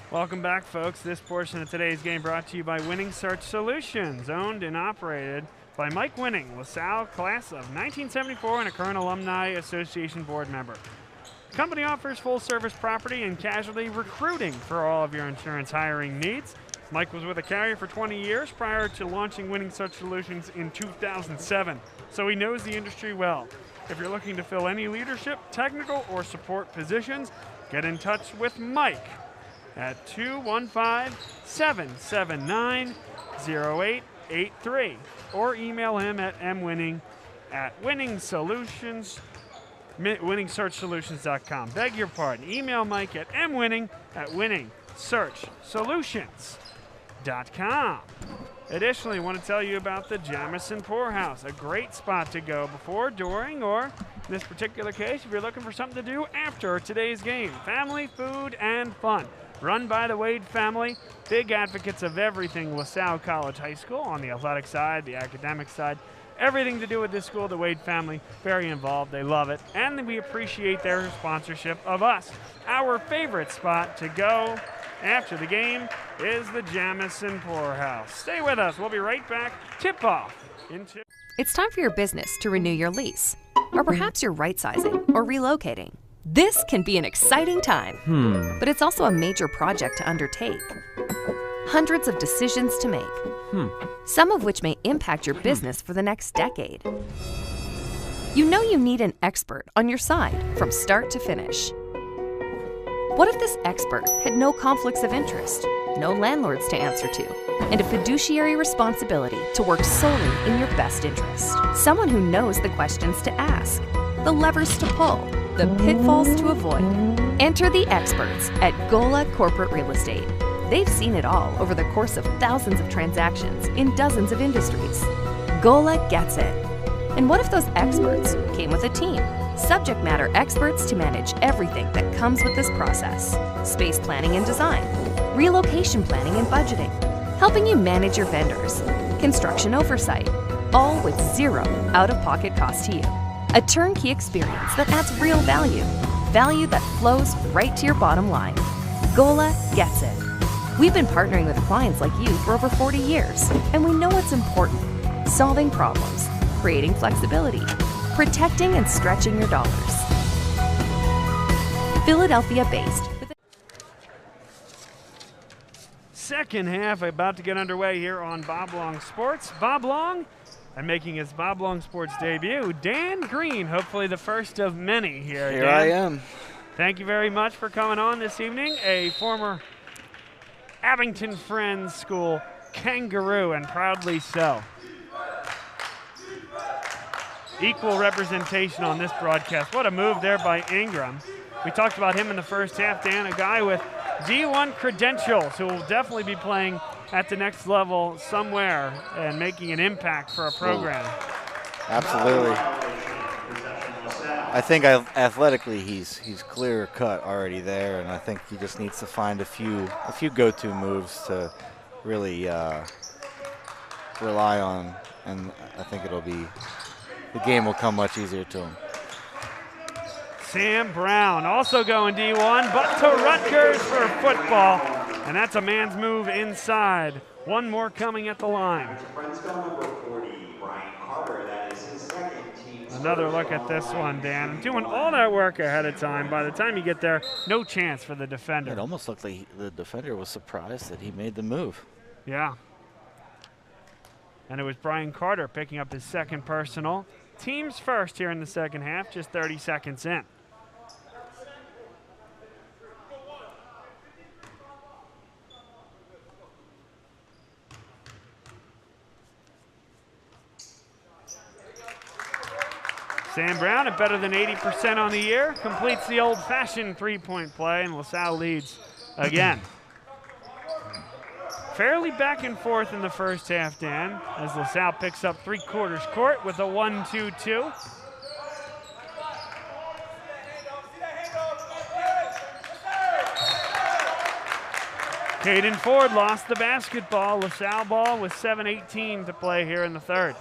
Welcome back, folks. This portion of today's game brought to you by Winning Search Solutions, owned and operated by Mike Winning, LaSalle class of 1974 and a current Alumni Association board member. The company offers full-service property and casualty recruiting for all of your insurance hiring needs. Mike was with a carrier for 20 years prior to launching Winning Search Solutions in 2007, so he knows the industry well. If you're looking to fill any leadership, technical, or support positions, get in touch with Mike at 215-779-0883 or email him at winningsearchsolutions.com. Beg your pardon. Email Mike at winningsearchsolutions.com. Additionally, I want to tell you about the Jamison Poorhouse, a great spot to go before, during, or in this particular case, if you're looking for something to do after today's game. Family, food, and fun. Run by the Wade family, big advocates of everything LaSalle College High School on the athletic side, the academic side, everything to do with this school, the Wade family, very involved. They love it, and we appreciate their sponsorship of us. Our favorite spot to go after the game is the Jamison Poorhouse. Stay with us. We'll be right back. Tip off into... It's time for your business to renew your lease, or perhaps you're right-sizing or relocating. This can be an exciting time, but it's also a major project to undertake. Hundreds of decisions to make, some of which may impact your business for the next decade. You know you need an expert on your side from start to finish. What if this expert had no conflicts of interest, no landlords to answer to, and a fiduciary responsibility to work solely in your best interest? Someone who knows the questions to ask, the levers to pull, the pitfalls to avoid. Enter the experts at Gola Corporate Real Estate. They've seen it all over the course of thousands of transactions in dozens of industries. Gola gets it. And what if those experts came with a team? Subject matter experts to manage everything that comes with this process. Space planning and design, relocation planning and budgeting, helping you manage your vendors, construction oversight, all with zero out-of-pocket cost to you. A turnkey experience that adds real value, value that flows right to your bottom line. Gola gets it. We've been partnering with clients like you for over 40 years, and we know what's important: solving problems, creating flexibility, protecting and stretching your dollars. Philadelphia-based. Second half about to get underway here on Bob Long Sports. Bob Long, and making his Bob Long Sports debut, Dan Green, hopefully the first of many here. Here Dan, I am. Thank you very much for coming on this evening. A former Abington Friends School Kangaroo, and proudly so. Equal representation on this broadcast. What a move there by Ingram. We talked about him in the first half, Dan, a guy with D1 credentials who will definitely be playing at the next level somewhere and making an impact for a program. Absolutely. I think athletically he's clear cut already there, and I think he just needs to find a few go-to moves to really rely on, and I think the game will come much easier to him. Sam Brown also going D1, but to Rutgers for football, and that's a man's move inside. One more coming at the line. Another look at this one, Dan. Doing all that work ahead of time. By the time you get there, no chance for the defender. It almost looked like the defender was surprised that he made the move. Yeah. And it was Brian Carter picking up his second personal. Teams first here in the second half, just 30 seconds in. Sam Brown at better than 80% on the year, completes the old-fashioned three-point play, and LaSalle leads again. Fairly back and forth in the first half, Dan, as LaSalle picks up three-quarters court with a 1-2-2. Caden Ford lost the basketball. LaSalle ball with 7:18 to play here in the third.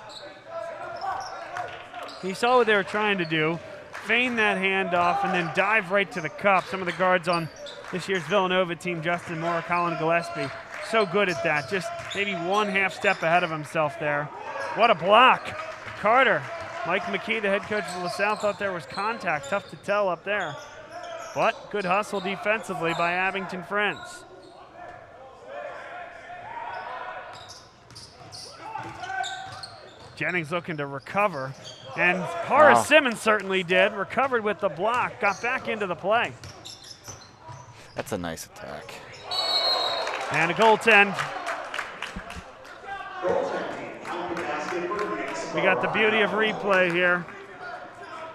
He saw what they were trying to do, feign that handoff, and then dive right to the cup. Some of the guards on this year's Villanova team, Justin Moore, Colin Gillespie, so good at that. Just maybe one half step ahead of himself there. What a block. Carter, Mike McKee, the head coach of LaSalle, thought there was contact. Tough to tell up there. But good hustle defensively by Abington Friends. Jennings looking to recover. And Horace Simmons certainly did. Recovered with the block. Got back into the play. That's a nice attack. And a goaltend. We got the beauty of replay here.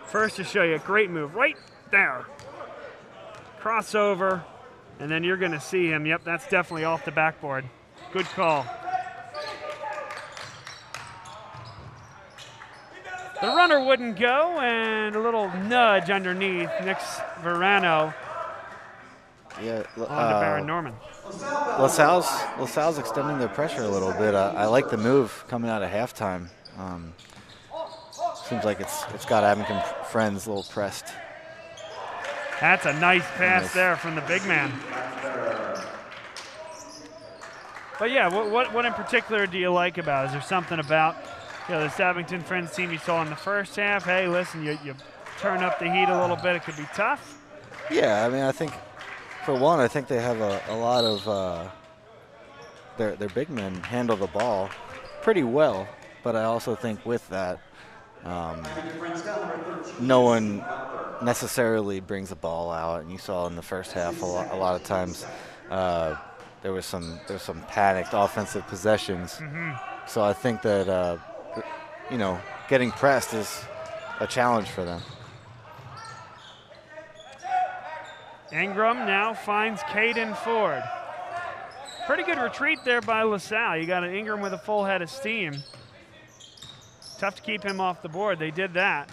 First to show you a great move right there. Crossover. And then you're going to see him. Yep, that's definitely off the backboard. Good call. The runner wouldn't go, and a little nudge underneath. Nick Verano on to Baron Norman. LaSalle's extending their pressure a little bit. I like the move coming out of halftime. Seems like it's got Abington Friends a little pressed. That's a nice pass there from the big man. But yeah, what in particular do you like about it? Is there something about this Abington Friends team you saw in the first half? Hey, listen, you turn up the heat a little bit, it could be tough. Yeah, I mean, I think, for one, I think they have a lot of their big men handle the ball pretty well, but I also think with that, no one necessarily brings the ball out. And you saw in the first half a lot of times there was some panicked offensive possessions. Mm-hmm. So I think that getting pressed is a challenge for them. Ingram now finds Caden Ford. Pretty good retreat there by LaSalle. You got an Ingram with a full head of steam. Tough to keep him off the board. They did that.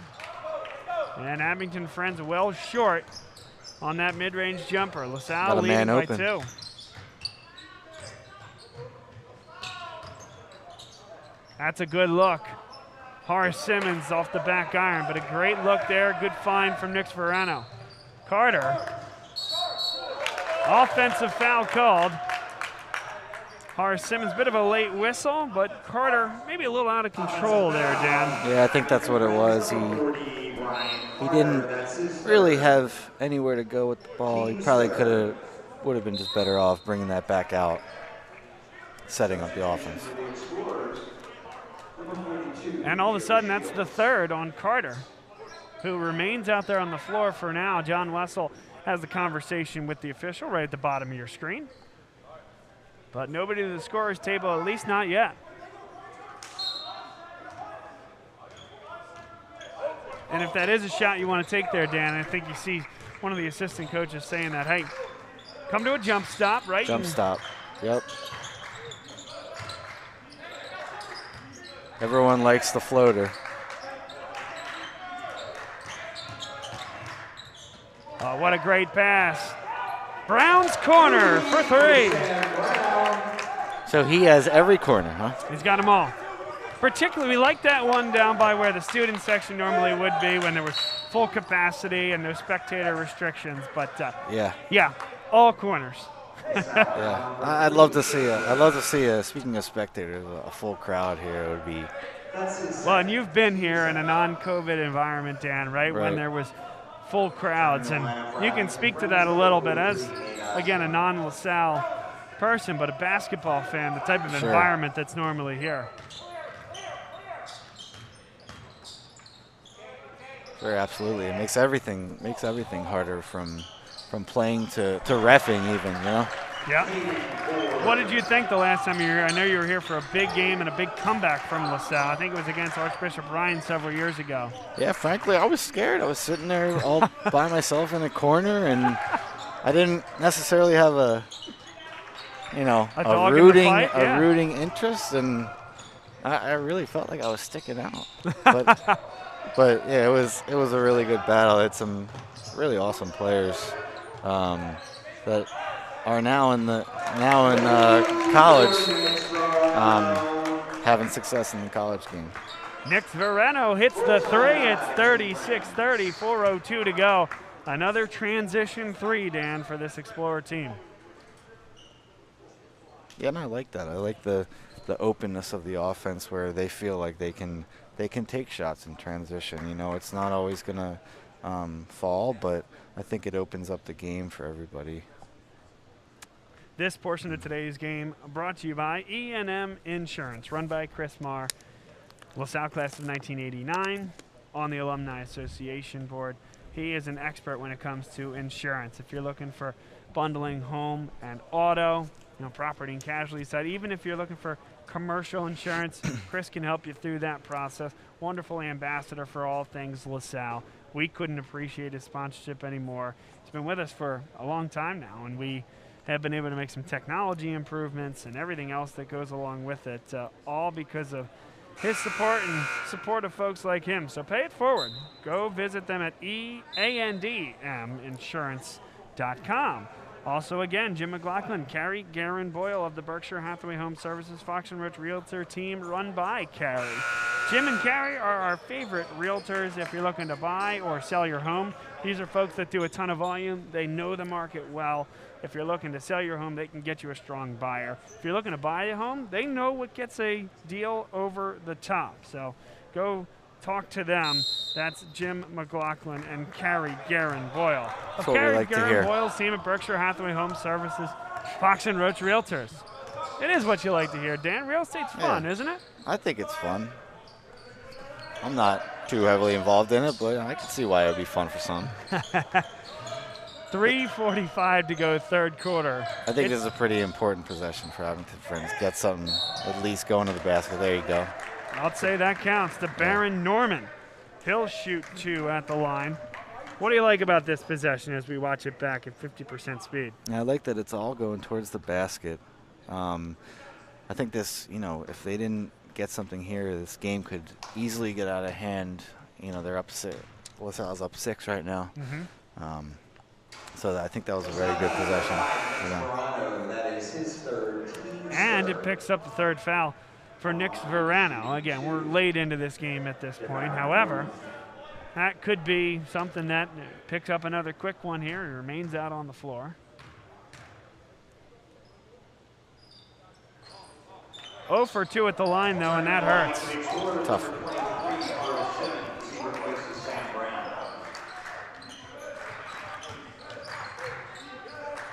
And Abington Friends well short on that mid-range jumper. LaSalle leading by 2. That's a good look. Horace Simmons off the back iron, but a great look there. Good find from Nick Verano. Carter. Offensive foul called. Horace Simmons, bit of a late whistle, but Carter maybe a little out of control there, Dan. Yeah, I think that's what it was. He didn't really have anywhere to go with the ball. He probably would have been just better off bringing that back out, setting up the offense. And all of a sudden, that's the third on Carter, who remains out there on the floor for now. John Wessel has the conversation with the official right at the bottom of your screen. But nobody to the scorer's table, at least not yet. And if that is a shot you want to take there, Dan, I think you see one of the assistant coaches saying that, hey, come to a jump stop, right? Jump stop, yep. Everyone likes the floater. Oh, what a great pass. Brown's corner for 3. So he has every corner, huh? He's got them all. Particularly, we like that one down by where the student section normally would be when there was full capacity and no spectator restrictions. But yeah, all corners. Yeah, I'd love to see speaking of spectators, a full crowd here would be. Well, and you've been here in a non-COVID environment, Dan, right? When there was full crowds, and you can speak to that a little bit as, again, a non-LaSalle person, but a basketball fan, the type of environment that's normally here. Sure, absolutely. It makes everything harder from playing to reffing even, you know? Yeah. What did you think the last time you were here? I know you were here for a big game and a big comeback from LaSalle. I think it was against Archbishop Ryan several years ago. Yeah, frankly, I was scared. I was sitting there all by myself in a corner, and I didn't necessarily have a rooting interest, and I really felt like I was sticking out. But yeah, it was a really good battle. It's some really awesome players that are now in college, having success in the college game. Nick Verano hits the 3. It's 36-30, 4:02 to go. Another transition 3, Dan, for this Explorer team. Yeah, and I like that. I like the openness of the offense where they feel like they can take shots in transition. You know, it's not always gonna fall, but I think it opens up the game for everybody. This portion of today's game brought to you by E&M Insurance, run by Chris Marr, LaSalle class of 1989, on the Alumni Association board. He is an expert when it comes to insurance. If you're looking for bundling home and auto, property and casualty side, even if you're looking for commercial insurance, Chris can help you through that process. Wonderful ambassador for all things LaSalle. We couldn't appreciate his sponsorship anymore. He's been with us for a long time now, and we have been able to make some technology improvements and everything else that goes along with it, all because of his support and support of folks like him. So pay it forward. Go visit them at eandminsurance.com. Also, again, Jim McLaughlin, Carrie Garen Boyle of the Berkshire Hathaway Home Services Fox and Roach Realtor team, run by Carrie. Jim and Carrie are our favorite realtors if you're looking to buy or sell your home. These are folks that do a ton of volume. They know the market well. If you're looking to sell your home, they can get you a strong buyer. If you're looking to buy a home, they know what gets a deal over the top. So go talk to them. That's Jim McLaughlin and Carrie Garen Boyle. That's what we like to hear. Boyle's team at Berkshire Hathaway Home Services, Fox and Roach Realtors. It is what you like to hear, Dan. Real estate's fun, isn't it? I think it's fun. I'm not too heavily involved in it, but I can see why it would be fun for some. 3:45 to go, third quarter. I think this is a pretty important possession for Abington Friends. Get something at least going to the basket. There you go. I'll say that counts to Baron Norman. He'll shoot 2 at the line. What do you like about this possession as we watch it back at 50% speed? Yeah, I like that it's all going towards the basket. I think this, if they didn't get something here, this game could easily get out of hand. They're up 6. LaSalle's up 6 right now. So I think that was a very good possession. That is his third. And it picks up the third foul for Nick Verano. Again, we're late into this game at this point. However, that could be something that picks up another quick one here and remains out on the floor. 0 for 2 at the line, though, and that hurts. Tough.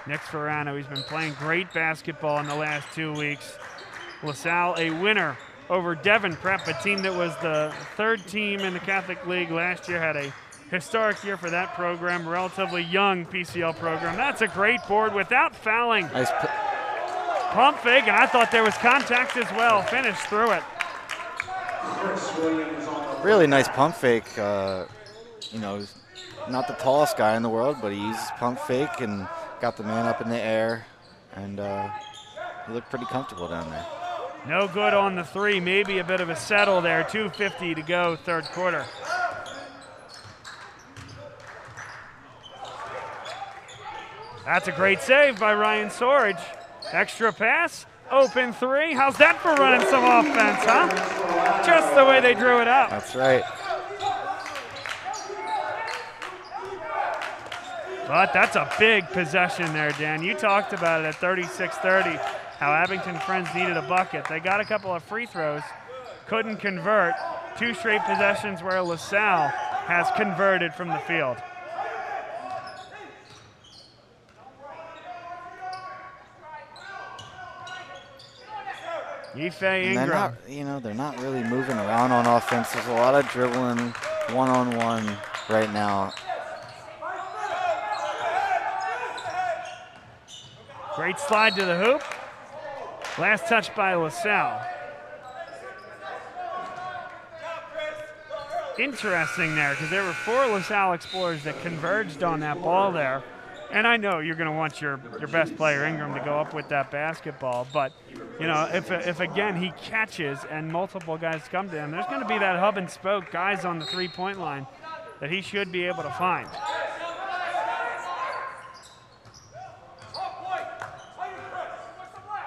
Nick Verano, he's been playing great basketball in the last 2 weeks. LaSalle, a winner over Devon Prep, a team that was the 3rd team in the Catholic League last year, had a historic year for that program, relatively young PCL program. That's a great board without fouling. Nice pump fake, and I thought there was contact as well. Finished through it. Really nice pump fake. He's not the tallest guy in the world, but he uses pump fake and got the man up in the air, and he looked pretty comfortable down there. No good on the 3, maybe a bit of a settle there. 2:50 to go, third quarter. That's a great save by Ryan Sorge. Extra pass, open 3. How's that for running some offense, huh? Just the way they drew it up. That's right. But that's a big possession there, Dan. You talked about it at 36-30, how Abington Friends needed a bucket. They got a couple of free throws, couldn't convert. 2 straight possessions where LaSalle has converted from the field. Ife Ingram. They're not really moving around on offense. There's a lot of dribbling one-on-one right now. Great slide to the hoop. Last touch by LaSalle. Interesting there, because there were 4 LaSalle Explorers that converged on that ball there. And I know you're going to want your best player, Ingram, to go up with that basketball. But, if again, he catches and multiple guys come to him, there's going to be that hub and spoke guys on the 3-point line that he should be able to find.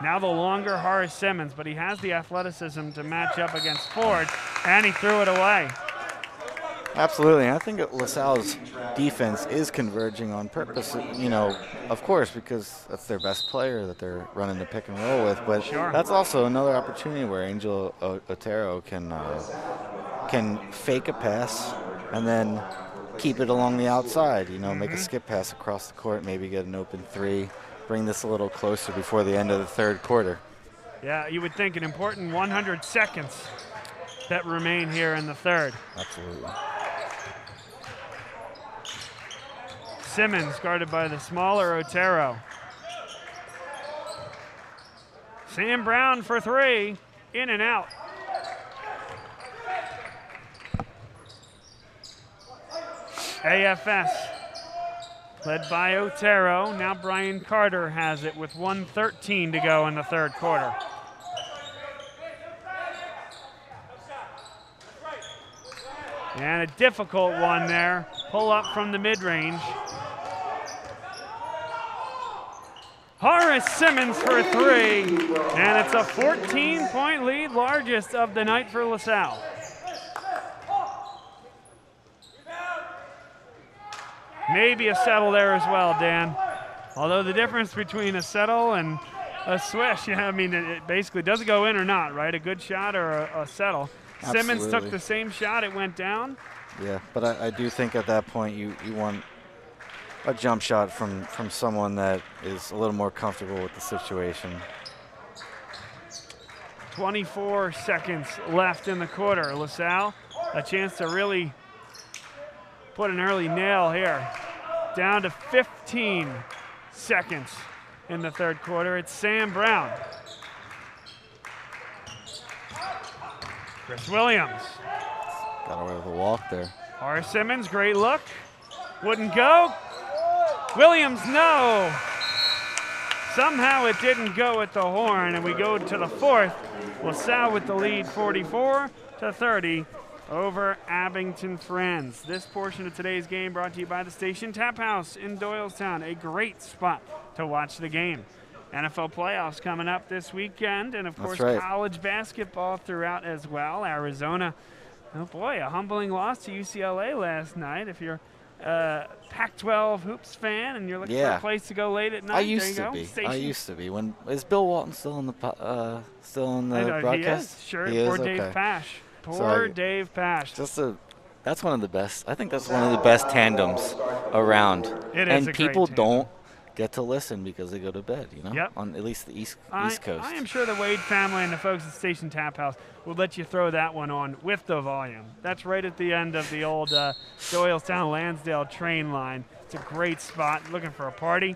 Now the longer Horace Simmons, but he has the athleticism to match up against Ford, and he threw it away. Absolutely. I think LaSalle's defense is converging on purpose, of course, because that's their best player that they're running the pick and roll with. But that's also another opportunity where Angel Otero can fake a pass and then keep it along the outside, make a skip pass across the court, maybe get an open 3, bring this a little closer before the end of the third quarter. Yeah, you would think an important 100 seconds that remain here in the third. Absolutely. Simmons guarded by the smaller Otero. Sam Brown for 3, in and out. AFS led by Otero. Now Brian Carter has it with 1:13 to go in the third quarter. And a difficult one there. Pull up from the mid-range. Horace Simmons for 3, and it's a 14-point lead, largest of the night for LaSalle. Maybe a settle there as well, Dan. Although the difference between a settle and a swish, it basically doesn't go in or not, right? A good shot or a settle. Absolutely. Simmons took the same shot, it went down. Yeah, but I do think at that point you want a jump shot from someone that is a little more comfortable with the situation. 24 seconds left in the quarter. LaSalle a chance to really put an early nail here. Down to 15 seconds in the third quarter. It's Sam Brown. Chris Williams. Got away with a walk there. Horace Simmons, great look. Wouldn't go. Williams, no. Somehow it didn't go at the horn, and we go to the fourth. LaSalle with the lead 44-30 over Abington Friends. This portion of today's game brought to you by the Station Tap House in Doylestown, a great spot to watch the game. NFL playoffs coming up this weekend, and of course college basketball throughout as well. Arizona, oh boy, a humbling loss to UCLA last night. If you're a Pac-12 hoops fan and you're looking for a place to go late at night, I used to be. When is Bill Walton still in the broadcast? He is. Sure. He is? Poor Dave Pash. Poor Dave Pash. That's one of the best. I think that's one of the best tandems around. It is. And people don't get to listen because they go to bed, you know? Yep. On at least the East Coast. I am sure the Wade family and the folks at Station Tap House will let you throw that one on with the volume. That's right at the end of the old Doylestown-Lansdale train line. It's a great spot. Looking for a party?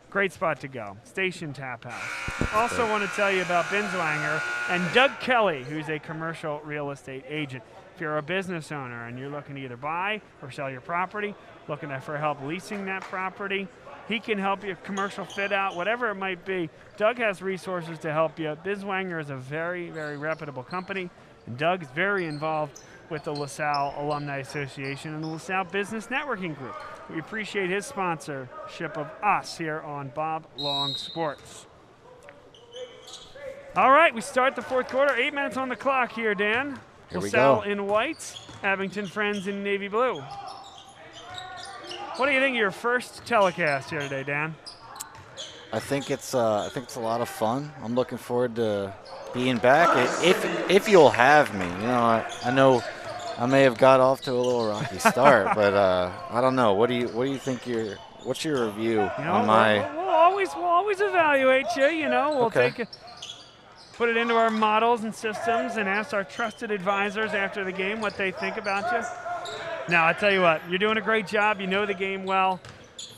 Great spot to go. Station Tap House. Also want to tell you about Binswanger and Doug Kelly, who's a commercial real estate agent. If you're a business owner and you're looking to either buy or sell your property, looking for help leasing that property, he can help you commercial fit out, whatever it might be. Doug has resources to help you. Binswanger is a very, very reputable company, and Doug is very involved with the LaSalle Alumni Association and the LaSalle Business Networking Group. We appreciate his sponsorship of us here on Bob Long Sports. All right, we start the fourth quarter. 8 minutes on the clock here, Dan. Here LaSalle we go. in white, Abington Friends in navy blue. What do you think of your first telecast here today, Dan? I think it's a lot of fun. I'm looking forward to being back. If you'll have me, you know, I know I may have got off to a little rocky start, but I don't know. What do you think? What's your review on my? We'll always evaluate you. You know, we'll put it into our models and systems and ask our trusted advisors after the game what they think about you. Now, I tell you what, you're doing a great job. You know the game well,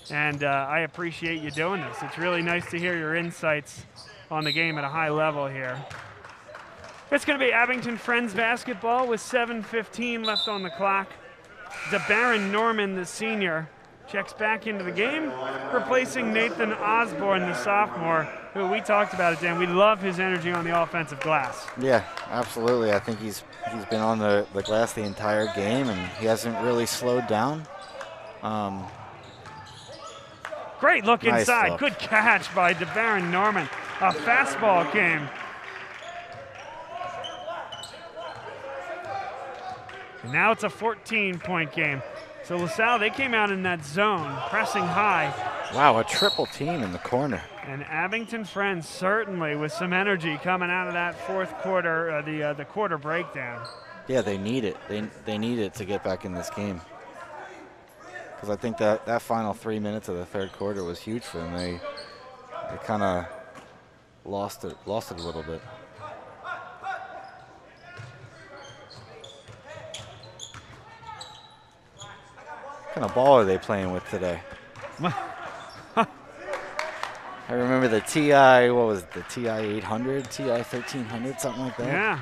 and I appreciate you doing this. It's really nice to hear your insights on the game at a high level here. It's going to be Abington Friends basketball with 7:15 left on the clock. DeBaron Norman, the senior, checks back into the game, replacing Nathan Osborne, the sophomore, who we talked about it, Dan. We love his energy on the offensive glass. Yeah, absolutely. I think he's been on the glass the entire game, and he hasn't really slowed down. Great look inside. Look. Good catch by DeBaron Norman. A fastball came. And now it's a 14-point game. So LaSalle, they came out in that zone, pressing high. Wow, a triple team in the corner. And Abington Friends certainly with some energy coming out of that fourth quarter, the quarter breakdown. Yeah, they need it. They need it to get back in this game. Because I think that final 3 minutes of the third quarter was huge for them. They kind of lost it a little bit. What kind of ball are they playing with today? I remember the TI, what was it, the TI 800, TI 1300, something like that? Yeah.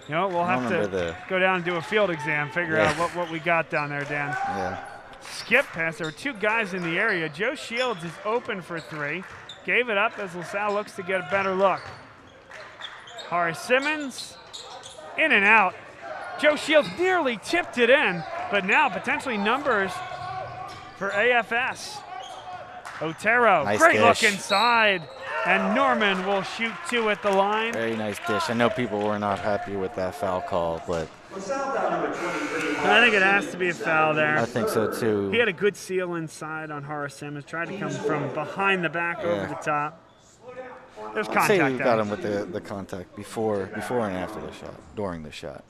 You know, we'll have to go down and do a field exam, figure out what we got down there, Dan. Yeah. Skip pass. There were two guys in the area. Joe Shields is open for three. Gave it up as LaSalle looks to get a better look. Horace Simmons, in and out. Joe Shields nearly tipped it in, but now potentially numbers for AFS. Otero, nice great dish. Look inside, and Norman will shoot two at the line. Very nice dish. I know people were not happy with that foul call, but I think it has to be a foul there. I think so too. He had a good seal inside on Horace Simmons, tried to come from behind the back over the top. There's contact there. I'd say we got him with the contact before and after the shot, during the shot.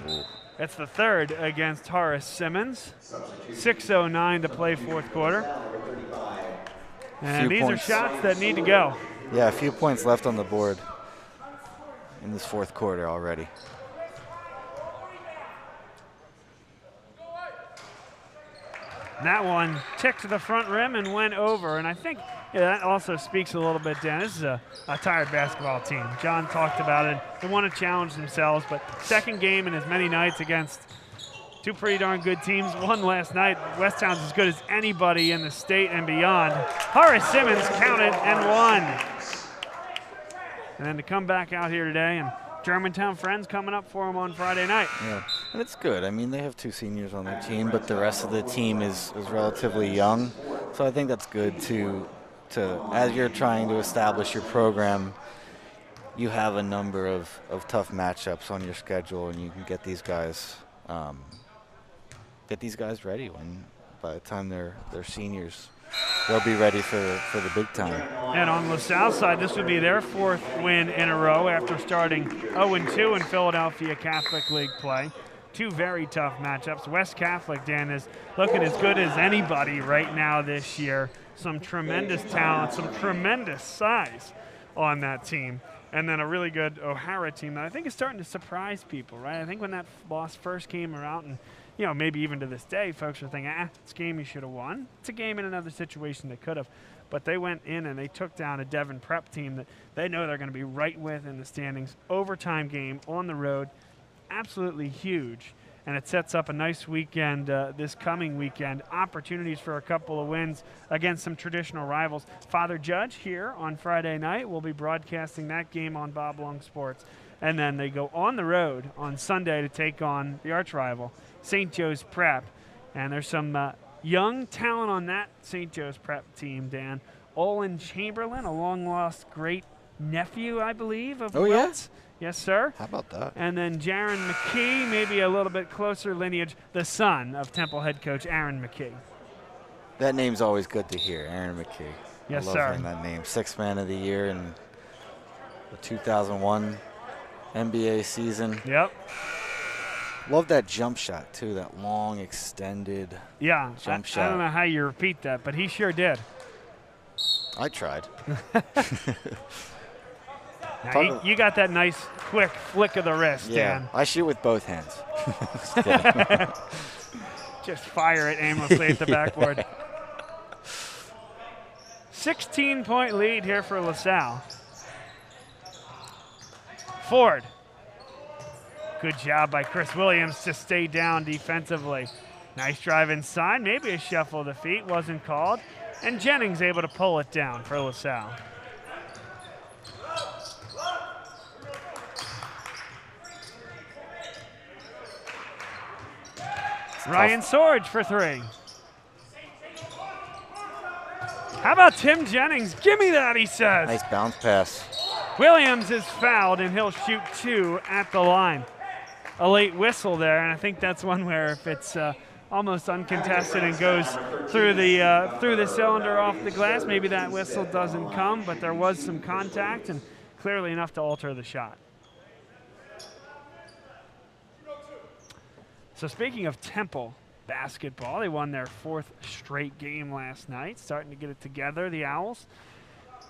Ooh. That's the third against Horace Simmons. 6:09 to play fourth quarter. And these are shots that need to go. Yeah, a few points left on the board in this fourth quarter already. That one ticked to the front rim and went over, and I think that also speaks a little bit, Dan. This is a tired basketball team. John talked about it. They want to challenge themselves, but second game in as many nights against two pretty darn good teams. One last night. Westtown's as good as anybody in the state and beyond. Horace Simmons counted and won. And then to come back out here today, and Germantown Friends coming up for them on Friday night. Yeah, and it's good. I mean, they have 2 seniors on their team, but the rest of the team is relatively young. So I think that's good to as you're trying to establish your program, you have a number of tough matchups on your schedule, and you can get these guys ready when by the time they're seniors. They'll be ready for the big time. And on LaSalle's side, this would be their 4th win in a row after starting 0-2 in Philadelphia Catholic League play. 2 very tough matchups. West Catholic, Dan, is looking as good as anybody right now this year. Some tremendous talent, some tremendous size on that team. And then a really good O'Hara team that I think is starting to surprise people, right? I think when that loss first came around, and maybe even to this day, folks are thinking, it's a game you should have won. It's a game in another situation they could have. But they went in and they took down a Devon Prep team that they know they're going to be right with in the standings. Overtime game on the road, absolutely huge. And it sets up a nice weekend this coming weekend. Opportunities for a couple of wins against some traditional rivals. Father Judge here on Friday night. We'll be broadcasting that game on Bob Long Sports. And then they go on the road on Sunday to take on the arch rival, St. Joe's Prep. And there's some young talent on that St. Joe's Prep team, Dan. Olin Chamberlain, a long-lost great nephew, I believe, of Wilt's. Yeah? Yes, sir. How about that? And then Jaron McKee, maybe a little bit closer lineage, the son of Temple head coach Aaron McKee. That name's always good to hear, Aaron McKee. Yes, I love sir. hearing that name. 6th man of the year in the 2001 NBA season. Yep. Love that jump shot, too, that long, extended jump shot. I don't know how you repeat that, but he sure did. I tried. Now, you got that nice, quick flick of the wrist, Dan. I shoot with both hands. Just fire it aimlessly at the backboard. 16-point lead here for LaSalle. Ford. Good job by Chris Williams to stay down defensively. Nice drive inside, maybe a shuffle of the feet, wasn't called. And Jennings able to pull it down for LaSalle. Ryan Sorge for 3. How about Tim Jennings? Give me that, he says. Nice bounce pass. Williams is fouled, and he'll shoot 2 at the line. A late whistle there, and I think that's one where if it's almost uncontested and goes through the cylinder off the glass, maybe that whistle doesn't come, but there was some contact and clearly enough to alter the shot. So speaking of Temple basketball, they won their 4th straight game last night, starting to get it together, the Owls.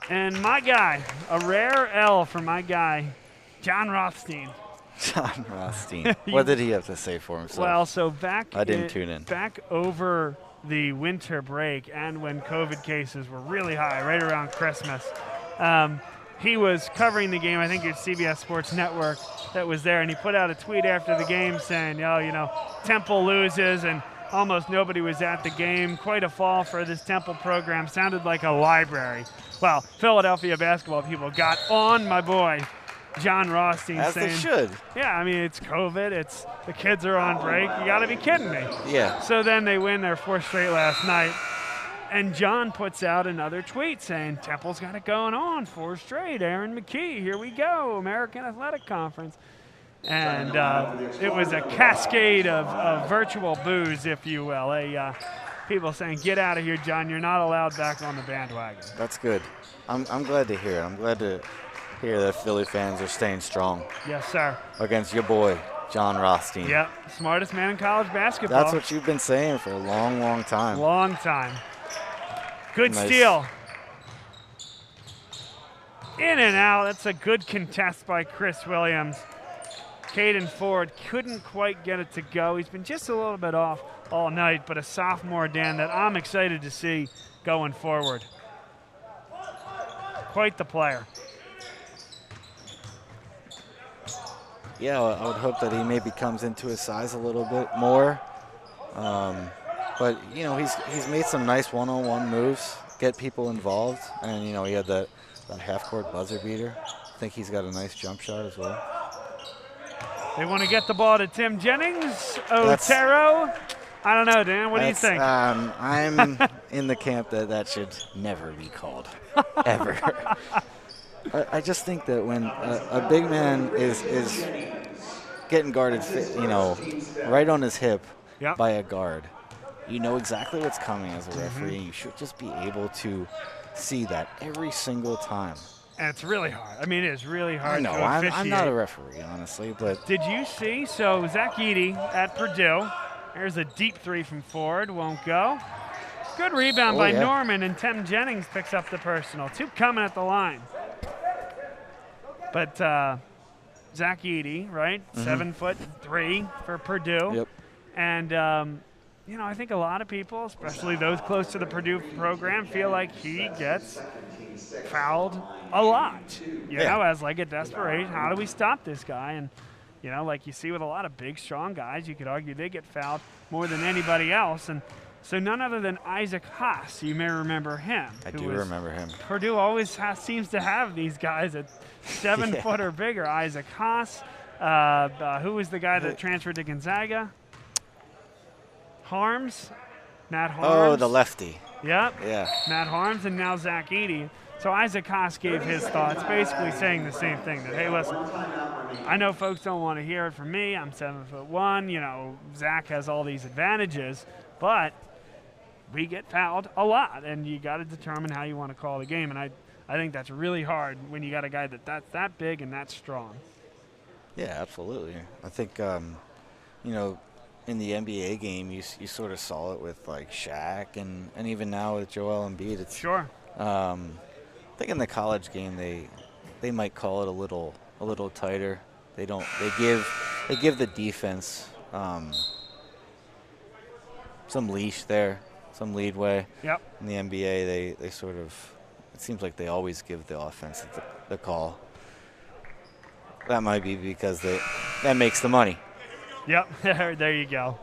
And my guy, a rare L for my guy, John Rothstein. John Rothstein. What did he have to say for himself? Well, so back over the winter break and when COVID cases were really high, right around Christmas, he was covering the game. I think it's CBS Sports Network that was there, and he put out a tweet after the game saying, Temple loses, and almost nobody was at the game. Quite a fall for this Temple program. Sounded like a library. Well, Philadelphia basketball people got on my boy, John Rothstein, as saying, they should. Yeah, I mean, it's COVID. The kids are on break. You got to be kidding me. Yeah. So then they win their 4th straight last night. And John puts out another tweet saying, Temple's got it going on, 4 straight. Aaron McKee, here we go, American Athletic Conference. And it was a cascade of virtual boos, if you will. People saying, get out of here, John. You're not allowed back on the bandwagon. That's good. I'm glad to hear it. I'm glad to hear that Philly fans are staying strong. Yes, sir. Against your boy, John Rothstein. Yep, smartest man in college basketball. That's what you've been saying for a long, long time. Long time. Good steal. In and out. That's a good contest by Chris Williams. Caden Ford couldn't quite get it to go. He's been just a little bit off all night, but a sophomore, Dan, that I'm excited to see going forward. Quite the player. Yeah, I would hope that he maybe comes into his size a little bit more. But, you know, he's made some nice one-on-one moves, get people involved. And, you know, he had that half-court buzzer beater. I think he's got a nice jump shot as well. They want to get the ball to Tim Jennings. Otero. I don't know, Dan. What do you think? I'm in the camp that should never be called, ever. I just think that when a big man is getting guarded, you know, right on his hip by a guard, you know exactly what's coming as a referee, and you should just be able to see that every single time. And it's really hard. I mean, it is really hard to officiate. I'm not a referee, honestly, but... Did you see? So Zach Eady at Purdue. There's a deep three from Ford. Won't go. Good rebound by Norman, and Tim Jennings picks up the personal. 2 coming at the line. But Zach Eady, right? 7'3" for Purdue. Yep. And, you know, I think a lot of people, especially those close to the Purdue program, feel like he gets fouled a lot, you know, as like a desperation. How do we stop this guy? And, you know, like you see with a lot of big, strong guys, you could argue they get fouled more than anybody else. And so none other than Isaac Haas, you may remember him. I do remember him. Purdue always seems to have these guys at 7 foot or bigger. Isaac Haas, who was the guy that transferred to Gonzaga? Harms, Matt Harms. Oh, the lefty. Yep. Yeah. Matt Harms, and now Zach Eady. So Isaac Haas gave his thoughts, basically saying the same thing, that, hey, listen, I know folks don't want to hear it from me. I'm 7'1". You know, Zach has all these advantages, but we get fouled a lot, and you got to determine how you want to call the game. And I think that's really hard when you got a guy that's that big and that strong. Yeah, absolutely. I think, you know, in the NBA game, you sort of saw it with like Shaq and even now with Joel Embiid. It's sure. I think in the college game they might call it a little tighter. They give the defense some leash there, some leadway. Yep. In the NBA, they sort of, it seems like they always give the offense the call. That might be because that makes the money. Yep, there you go.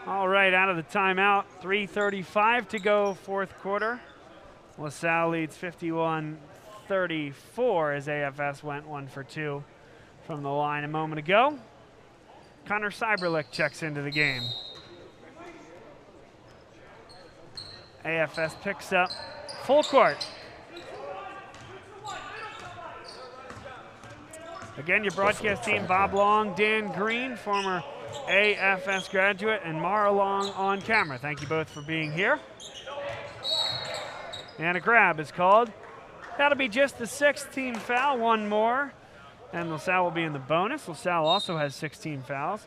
All right, out of the timeout, 3:35 to go, fourth quarter. LaSalle leads 51-34 as AFS went 1 for 2 from the line a moment ago. Connor Cyberlick checks into the game. AFS picks up full court. Again, your broadcast team, Bob Long, Dan Green, former AFS graduate, and Mara Long on camera. Thank you both for being here. And a grab is called. That'll be just the 6th team foul, 1 more. And LaSalle will be in the bonus. LaSalle also has 16 fouls.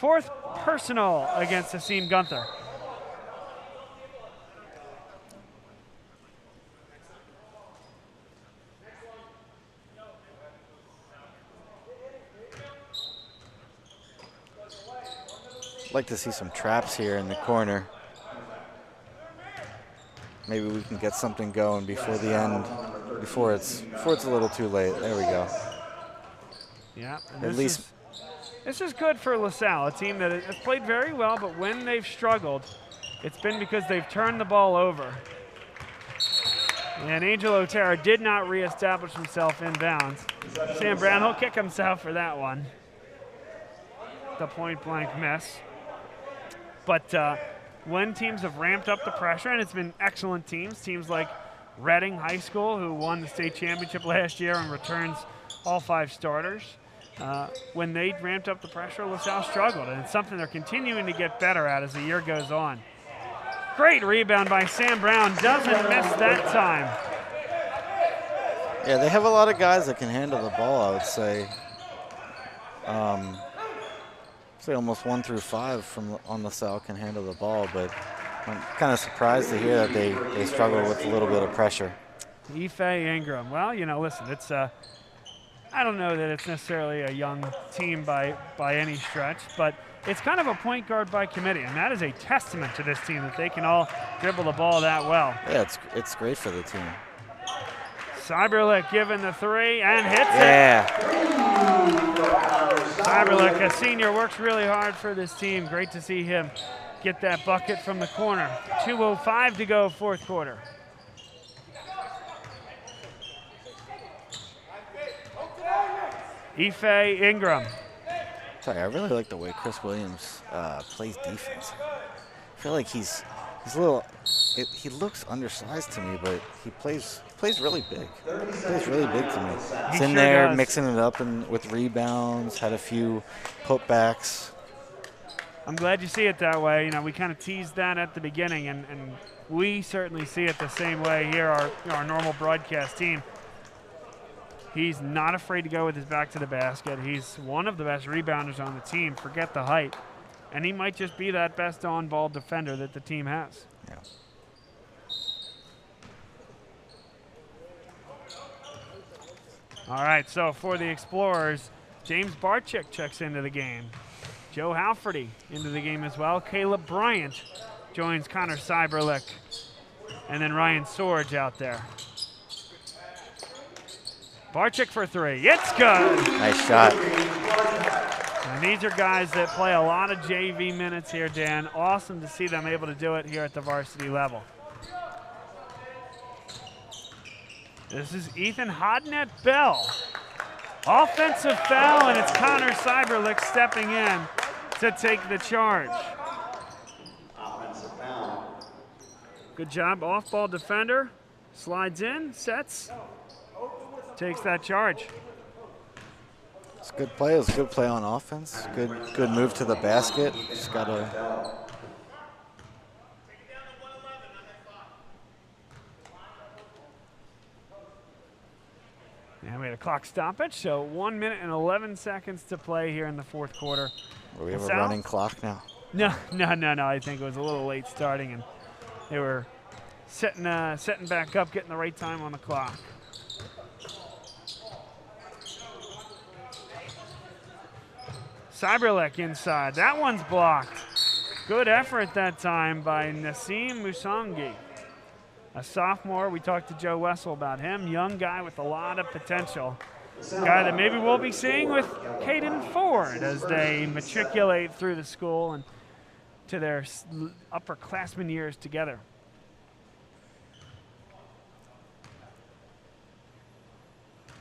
4th personal against Hasim Gunther. Like to see some traps here in the corner. Maybe we can get something going before the end, before it's a little too late. There we go. Yeah. At least this is good for LaSalle, a team that has played very well, but when they've struggled, it's been because they've turned the ball over. And Angel Otero did not reestablish himself inbounds. Sam Brown, he'll kick himself for that one. The point-blank miss. But when teams have ramped up the pressure, and it's been excellent teams like Reading High School, who won the state championship last year and returns all 5 starters, when they ramped up the pressure, LaSalle struggled, and it's something they're continuing to get better at as the year goes on. Great rebound by Sam Brown, doesn't miss that time. Yeah, they have a lot of guys that can handle the ball, I would say. Say almost 1 through 5 on LaSalle can handle the ball, but I'm kind of surprised to hear that they struggle with a little bit of pressure. Ife Ingram. Well, listen, it's I don't know that it's necessarily a young team by any stretch, but it's kind of a point guard by committee, and that is a testament to this team that they can all dribble the ball that well. Yeah, it's great for the team. Cyberlick giving the three and hits it. Cyberlick, a senior, works really hard for this team. Great to see him get that bucket from the corner. 2:05 to go, fourth quarter. Ife Ingram. Sorry, I really like the way Chris Williams plays defense. I feel like he's a little. He looks undersized to me, but he plays really big. He plays really big to me. He's in there mixing it up with rebounds. Had a few putbacks. I'm glad you see it that way. We kind of teased that at the beginning, and we certainly see it the same way here. Our normal broadcast team. He's not afraid to go with his back to the basket. He's one of the best rebounders on the team. Forget the height. And he might just be that best on-ball defender that the team has. Yeah. All right, so for the Explorers, James Barczyk checks into the game. Joe Halferty into the game as well. Caleb Bryant joins Connor Cyberlick. And then Ryan Sorge out there. Barczyk for three. It's good. Nice shot. And these are guys that play a lot of JV minutes here, Dan. Awesome to see them able to do it here at the varsity level. This is Ethan Hodnett-Bell. Offensive foul, and it's Connor Cyberlick stepping in to take the charge. Good job, off-ball defender. Slides in, sets. Takes that charge. It's a good play. It was a good play on offense. Good move to the basket. Just gotta. And we had a clock stoppage, so 1 minute and 11 seconds to play here in the fourth quarter. We have a running clock now. No. I think it was a little late starting, and they were setting back up, getting the right time on the clock. Cyberlick inside. That one's blocked. Good effort that time by Nassim Musangi. A sophomore. We talked to Joe Wessel about him. Young guy with a lot of potential. Guy that maybe we'll be seeing with Caden Ford as they matriculate through the school and to their upperclassmen years together.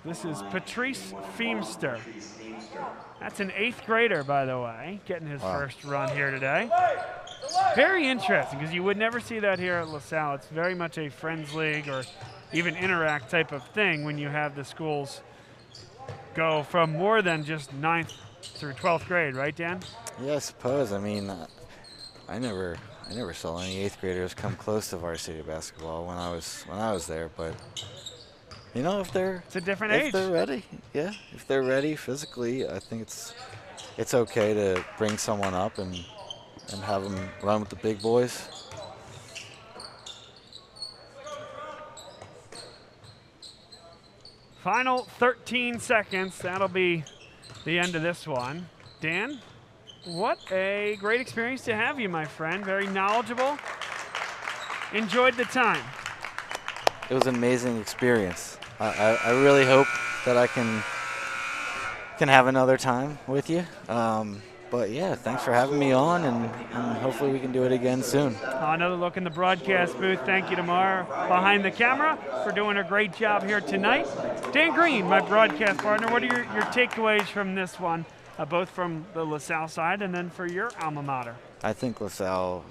This is Patrice Feemster. That's an 8th grader, by the way, getting his first run here today. Very interesting, because you would never see that here at LaSalle. It's very much a Friends League or even Interact type of thing when you have the schools go from more than just 9th through 12th grade, right, Dan? Yeah, I suppose. I mean, I never saw any 8th graders come close to varsity basketball when I was there, but. If they're it's a different age. If they're ready, yeah. If they're ready physically, I think it's okay to bring someone up and have them run with the big boys. Final 13 seconds. That'll be the end of this one. Dan, what a great experience to have you, my friend. Very knowledgeable. Enjoyed the time. It was an amazing experience. I really hope that I can have another time with you. But yeah, thanks for having me on, and hopefully we can do it again soon. Another look in the broadcast booth. Thank you to Mar behind the camera for doing a great job here tonight. Dan Green, my broadcast partner, what are your takeaways from this one, both from the LaSalle side and then for your alma mater? I think LaSalle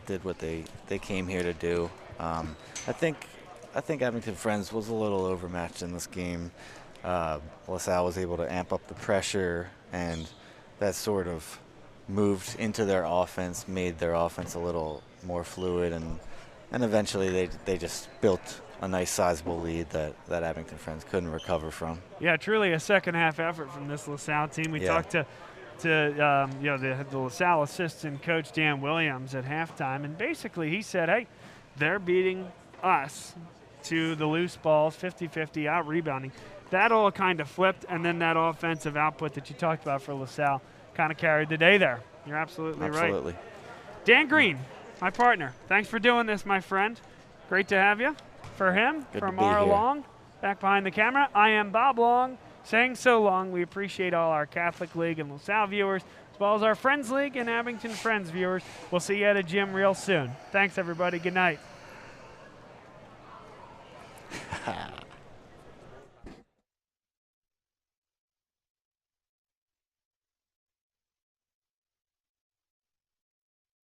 did what they came here to do. I think Abington Friends was a little overmatched in this game. LaSalle was able to amp up the pressure, and that sort of moved into their offense, made their offense a little more fluid, and eventually they just built a nice sizable lead that Abington Friends couldn't recover from. Yeah, truly a second half effort from this LaSalle team. We talked to to the LaSalle assistant coach Dan Williams at halftime, and basically he said, hey, they're beating us to the loose balls, 50-50, out rebounding. That all kind of flipped, and then that offensive output that you talked about for LaSalle kind of carried the day there. You're absolutely right. Absolutely. Dan Green, my partner, thanks for doing this, my friend. Great to have you. For him, Good for to be Mara here. Long, back behind the camera, I am Bob Long, saying so long. We appreciate all our Catholic League and LaSalle viewers, as well as our Friends League and Abington Friends viewers. We'll see you at a gym real soon. Thanks, everybody. Good night.